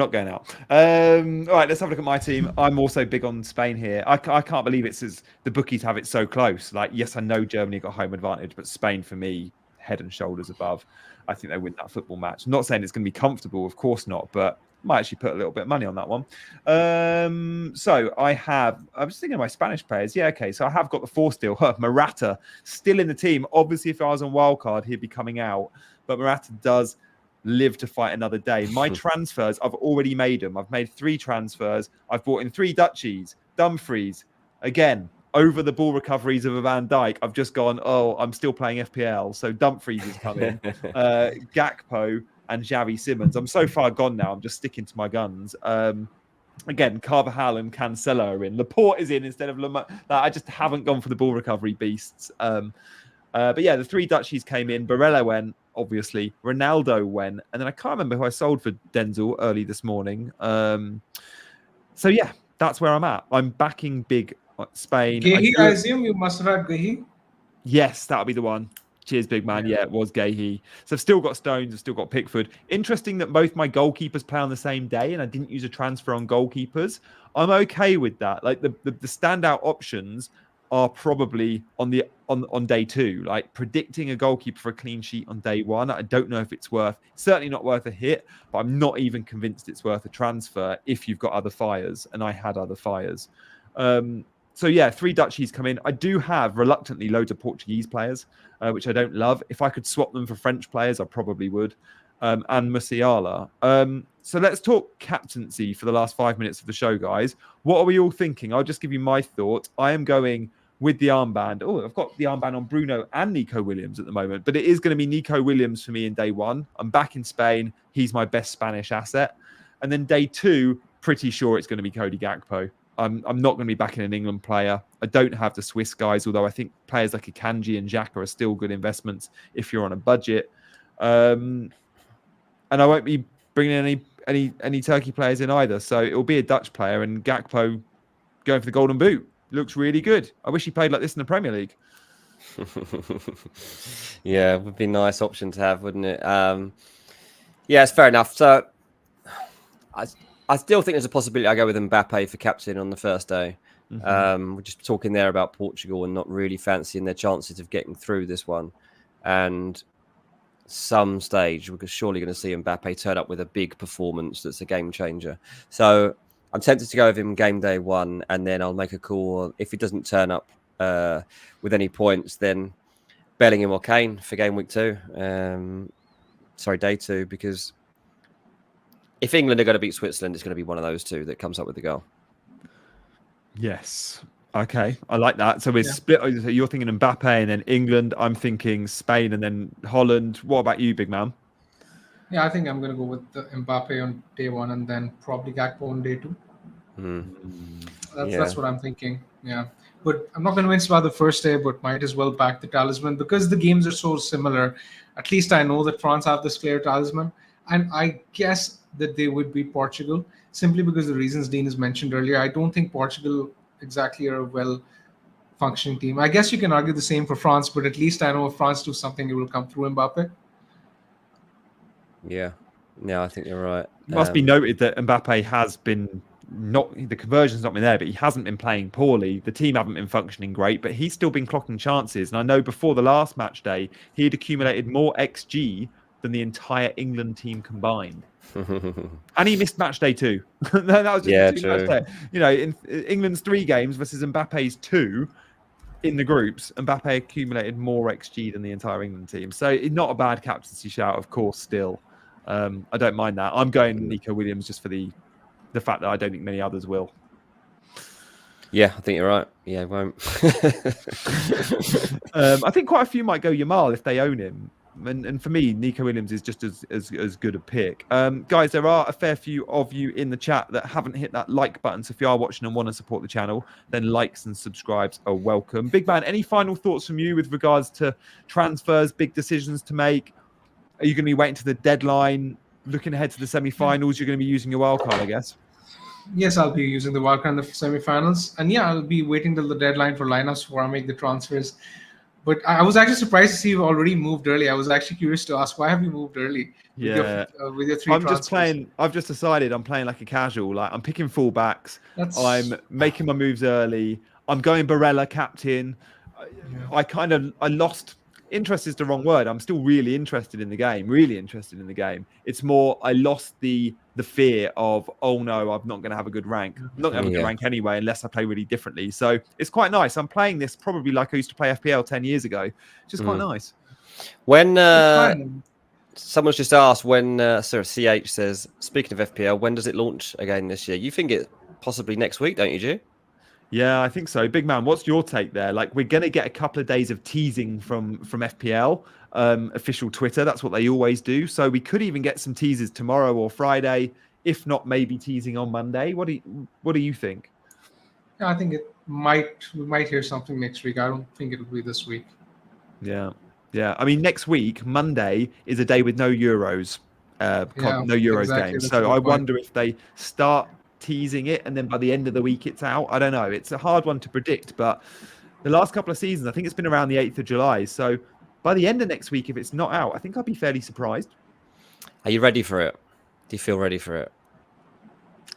right, let's have a look at my team. I'm also big on Spain here. I can't believe the bookies have it so close. Like, yes, I know Germany got home advantage, but Spain for me, head and shoulders above. I think they win that football match. I'm not saying it's going to be comfortable, of course not, but might actually put a little bit of money on that one. So I'm just thinking of my Spanish players. Yeah, okay. So I have got the 4 still. Morata still in the team. Obviously, if I was on wildcard, he'd be coming out. But Morata does live to fight another day. My transfers, I've already made them. I've made 3 transfers. I've brought in 3 Dutchies, Dumfries. Again, over the ball recoveries of a Van Dijk, I've just gone, oh, I'm still playing FPL. So Dumfries is coming, Gakpo and Xavi Simons. I'm so far gone now. I'm just sticking to my guns. Again, Carvajal and Cancelo are in. Laporte is in instead of Lamar. I just haven't gone for the ball recovery beasts. But yeah, the 3 Dutchies came in. Barella went, obviously. Ronaldo went. And then I can't remember who I sold for Denzel early this morning. So yeah, that's where I'm at. I'm backing big Spain. I assume you must have had Guehi. Yes, that'll be the one. Cheers, big man. Yeah, it was Guehi. So I've still got Stones. I've still got Pickford. Interesting that both my goalkeepers play on the same day, and I didn't use a transfer on goalkeepers. I'm okay with that. Like the standout options are probably on day 2. Like predicting a goalkeeper for a clean sheet on day 1, I don't know if it's certainly not worth a hit, but I'm not even convinced it's worth a transfer if you've got other fires, and I had other fires. So yeah, 3 Dutchies come in. I do have reluctantly loads of Portuguese players, which I don't love. If I could swap them for French players, I probably would. And Musiala. So let's talk captaincy for the last 5 minutes of the show, guys. What are we all thinking? I'll just give you my thoughts. I am going with the armband. Oh, I've got the armband on Bruno and Nico Williams at the moment, but it is going to be Nico Williams for me in day 1. I'm back in Spain. He's my best Spanish asset. And then day 2, pretty sure it's going to be Cody Gakpo. I'm not going to be backing an England player. I don't have the Swiss guys, although I think players like Akanji and Xhaka are still good investments if you're on a budget. And I won't be bringing any Turkey players in either. So it will be a Dutch player, and Gakpo going for the Golden Boot. Looks really good. I wish he played like this in the Premier League. Yeah, it would be a nice option to have, wouldn't it? Yeah, it's fair enough. So I still think there's a possibility I go with Mbappe for captain on the first day. We're just talking there about Portugal and not really fancying their chances of getting through this one. And some stage, we're surely going to see Mbappe turn up with a big performance that's a game changer. So I'm tempted to go with him game day 1, and then I'll make a call. If he doesn't turn up with any points, then Bellingham or Kane for game week 2. Day 2, because if England are going to beat Switzerland, it's going to be one of those 2 that comes up with the goal. Yes. Okay. I like that. So we're split. So you're thinking Mbappe and then England. I'm thinking Spain and then Holland. What about you, big man? Yeah, I think I'm going to go with the Mbappe on day 1 and then probably Gakpo on day 2. That's what I'm thinking. Yeah. But I'm not convinced about the first day, but might as well back the talisman because the games are so similar. At least I know that France have this clear talisman. And I guess that they would beat Portugal simply because the reasons Dean has mentioned earlier. I don't think Portugal exactly are a well-functioning team. I guess you can argue the same for France, but at least I know if France do something, it will come through Mbappe. Yeah, I think you're right. It must be noted that Mbappe has been the conversion's not been there, but he hasn't been playing poorly. The team haven't been functioning great, but he's still been clocking chances. And I know before the last match day, he had accumulated more XG than the entire England team combined. And he missed match day 2. That was just true. Match day. You know, in England's 3 games versus Mbappe's 2 in the groups, Mbappe accumulated more XG than the entire England team. So not a bad captaincy shout, of course, still. I don't mind that. I'm going Nico Williams just for the fact that I don't think many others will. Yeah, I think you're right. Yeah, I won't. I think quite a few might go Yamal if they own him. And for me, Nico Williams is just as good a pick. Guys, there are a fair few of you in the chat that haven't hit that like button. So if you are watching and want to support the channel, then likes and subscribes are welcome. Big man, any final thoughts from you with regards to transfers, big decisions to make? Are you going to be waiting to the deadline, looking ahead to the semi-finals? You're going to be using your wildcard, I guess. Yes, I'll be using the wildcard in the semi-finals. And yeah, I'll be waiting till the deadline for lineups before I make the transfers. But I was actually surprised to see you already moved early. I was actually curious to ask, why have you moved early? With your 3 transfers? I've just decided I'm playing like a casual. Like I'm picking fullbacks. I'm making my moves early. I'm going Barella captain. I lost interest is the wrong word. I'm still really interested in the game. It's more I lost the fear of, oh no, I'm not going to have a good rank. I'm not going to have a good rank anyway unless I play really differently. So it's quite nice. I'm playing this probably like I used to play FPL 10 years ago. It's just quite nice. When Someone's just asked when, CH says, speaking of FPL, when does it launch again this year? You think it possibly next week, don't you, Ju? Yeah, I think so. Big man, what's your take there? Like, we're going to get a couple of days of teasing from FPL, official Twitter. That's what they always do. So we could even get some teasers tomorrow or Friday, if not maybe teasing on Monday. What do you think? Yeah, I think we might hear something next week. I don't think it'll be this week. Yeah. Yeah. I mean, next week, Monday, is a day with no Euros, no Euros exactly. games. That's So a I good point. wonder if they start teasing it and then by the end of the week it's out. I don't know. It's a hard one to predict, but the last couple of seasons, I think it's been around the 8th of July. So by the end of next week, if it's not out, I think I'd be fairly surprised. Are you ready for it? Do you feel ready for it?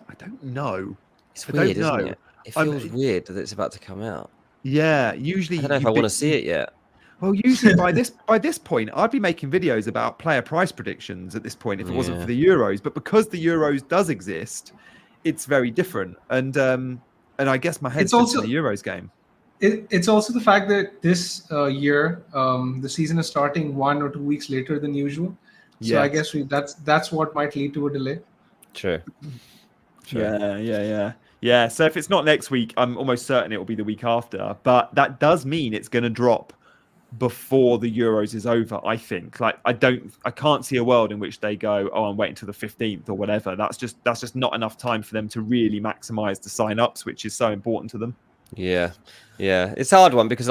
I don't know. It's weird, isn't it? It feels weird that it's about to come out. Yeah, usually I don't know if I want to see it yet. Well, usually by this point, I'd be making videos about player price predictions at this point if it wasn't for the Euros. But because the Euros does exist, it's very different. And I guess my head's also in the Euros game. It's also the fact that this year the season is starting 1 or 2 weeks later than usual. So I guess that's what might lead to a delay. True. Yeah. So if it's not next week, I'm almost certain it will be the week after. But that does mean it's going to drop before the Euros is over. I think. Like I can't see a world in which they go, oh, I'm waiting till the 15th or whatever. That's just not enough time for them to really maximize the sign-ups, which is so important to them. Yeah. It's a hard one because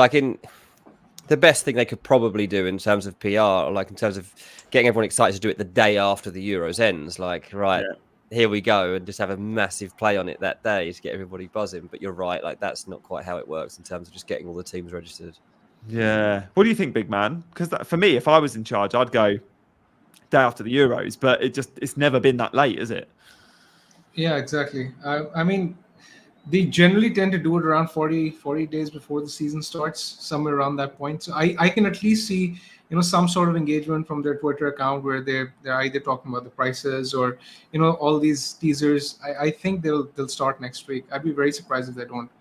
the best thing they could probably do in terms of PR, or like in terms of getting everyone excited to do it the day after the Euros ends, like here we go, and just have a massive play on it that day to get everybody buzzing. But you're right, like that's not quite how it works in terms of just getting all the teams registered. Yeah. What do you think, big man? Because for me, if I was in charge, I'd go day after the Euros, but it's never been that late, is it? Yeah, exactly. I mean, they generally tend to do it around 40 days before the season starts, somewhere around that point. So I can at least see, some sort of engagement from their Twitter account where they're either talking about the prices or, all these teasers. I think they'll start next week. I'd be very surprised if they don't.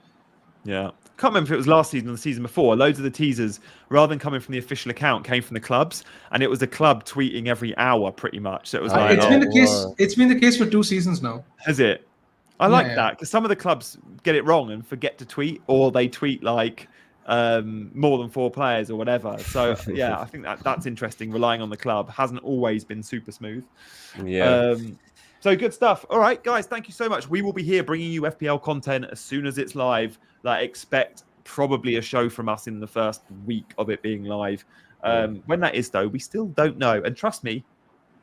Yeah. Can't remember if it was last season or the season before. Loads of the teasers, rather than coming from the official account, came from the clubs, and it was a club tweeting every hour, pretty much. So it was like, it's been the case. It's been the case for 2 seasons now. Has it? I like that because some of the clubs get it wrong and forget to tweet, or they tweet like more than 4 players or whatever. So yeah, I think that's interesting. Relying on the club hasn't always been super smooth. Yeah. So good stuff. All right, guys, thank you so much. We will be here bringing you FPL content as soon as it's live. Like, expect probably a show from us in the first week of it being live. When that is, though, we still don't know. And trust me,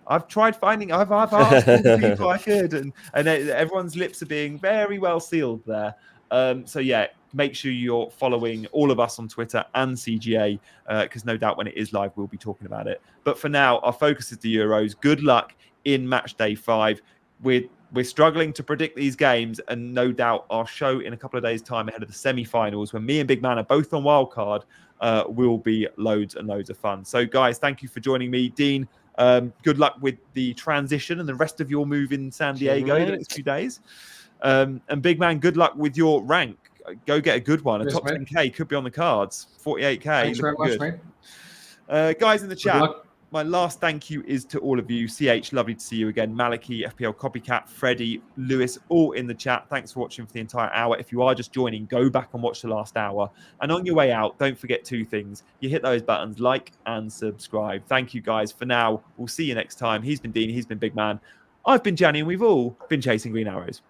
I've tried finding. I've asked all the people I could, and everyone's lips are being very well sealed there. So yeah, make sure you're following all of us on Twitter and CGA, because no doubt when it is live, we'll be talking about it. But for now, our focus is the Euros. Good luck in match day 5. We're struggling to predict these games, and no doubt our show in a couple of days' time ahead of the semi-finals, when me and Big Man are both on Wildcard, will be loads and loads of fun. So, guys, thank you for joining me, Dean. Good luck with the transition and the rest of your move in San Diego the next few days. And Big Man, good luck with your rank. Go get a good one. A top 10K could be on the cards. 48K. Thanks very much, mate. Guys in the chat, my last thank you is to all of you. CH, lovely to see you again. Maliki, FPL Copycat, Freddie, Lewis, all in the chat. Thanks for watching for the entire hour. If you are just joining, go back and watch the last hour. And on your way out, don't forget 2 things. You hit those buttons, like and subscribe. Thank you, guys. For now, we'll see you next time. He's been Dean. He's been Big Man. I've been Janny, and we've all been chasing green arrows.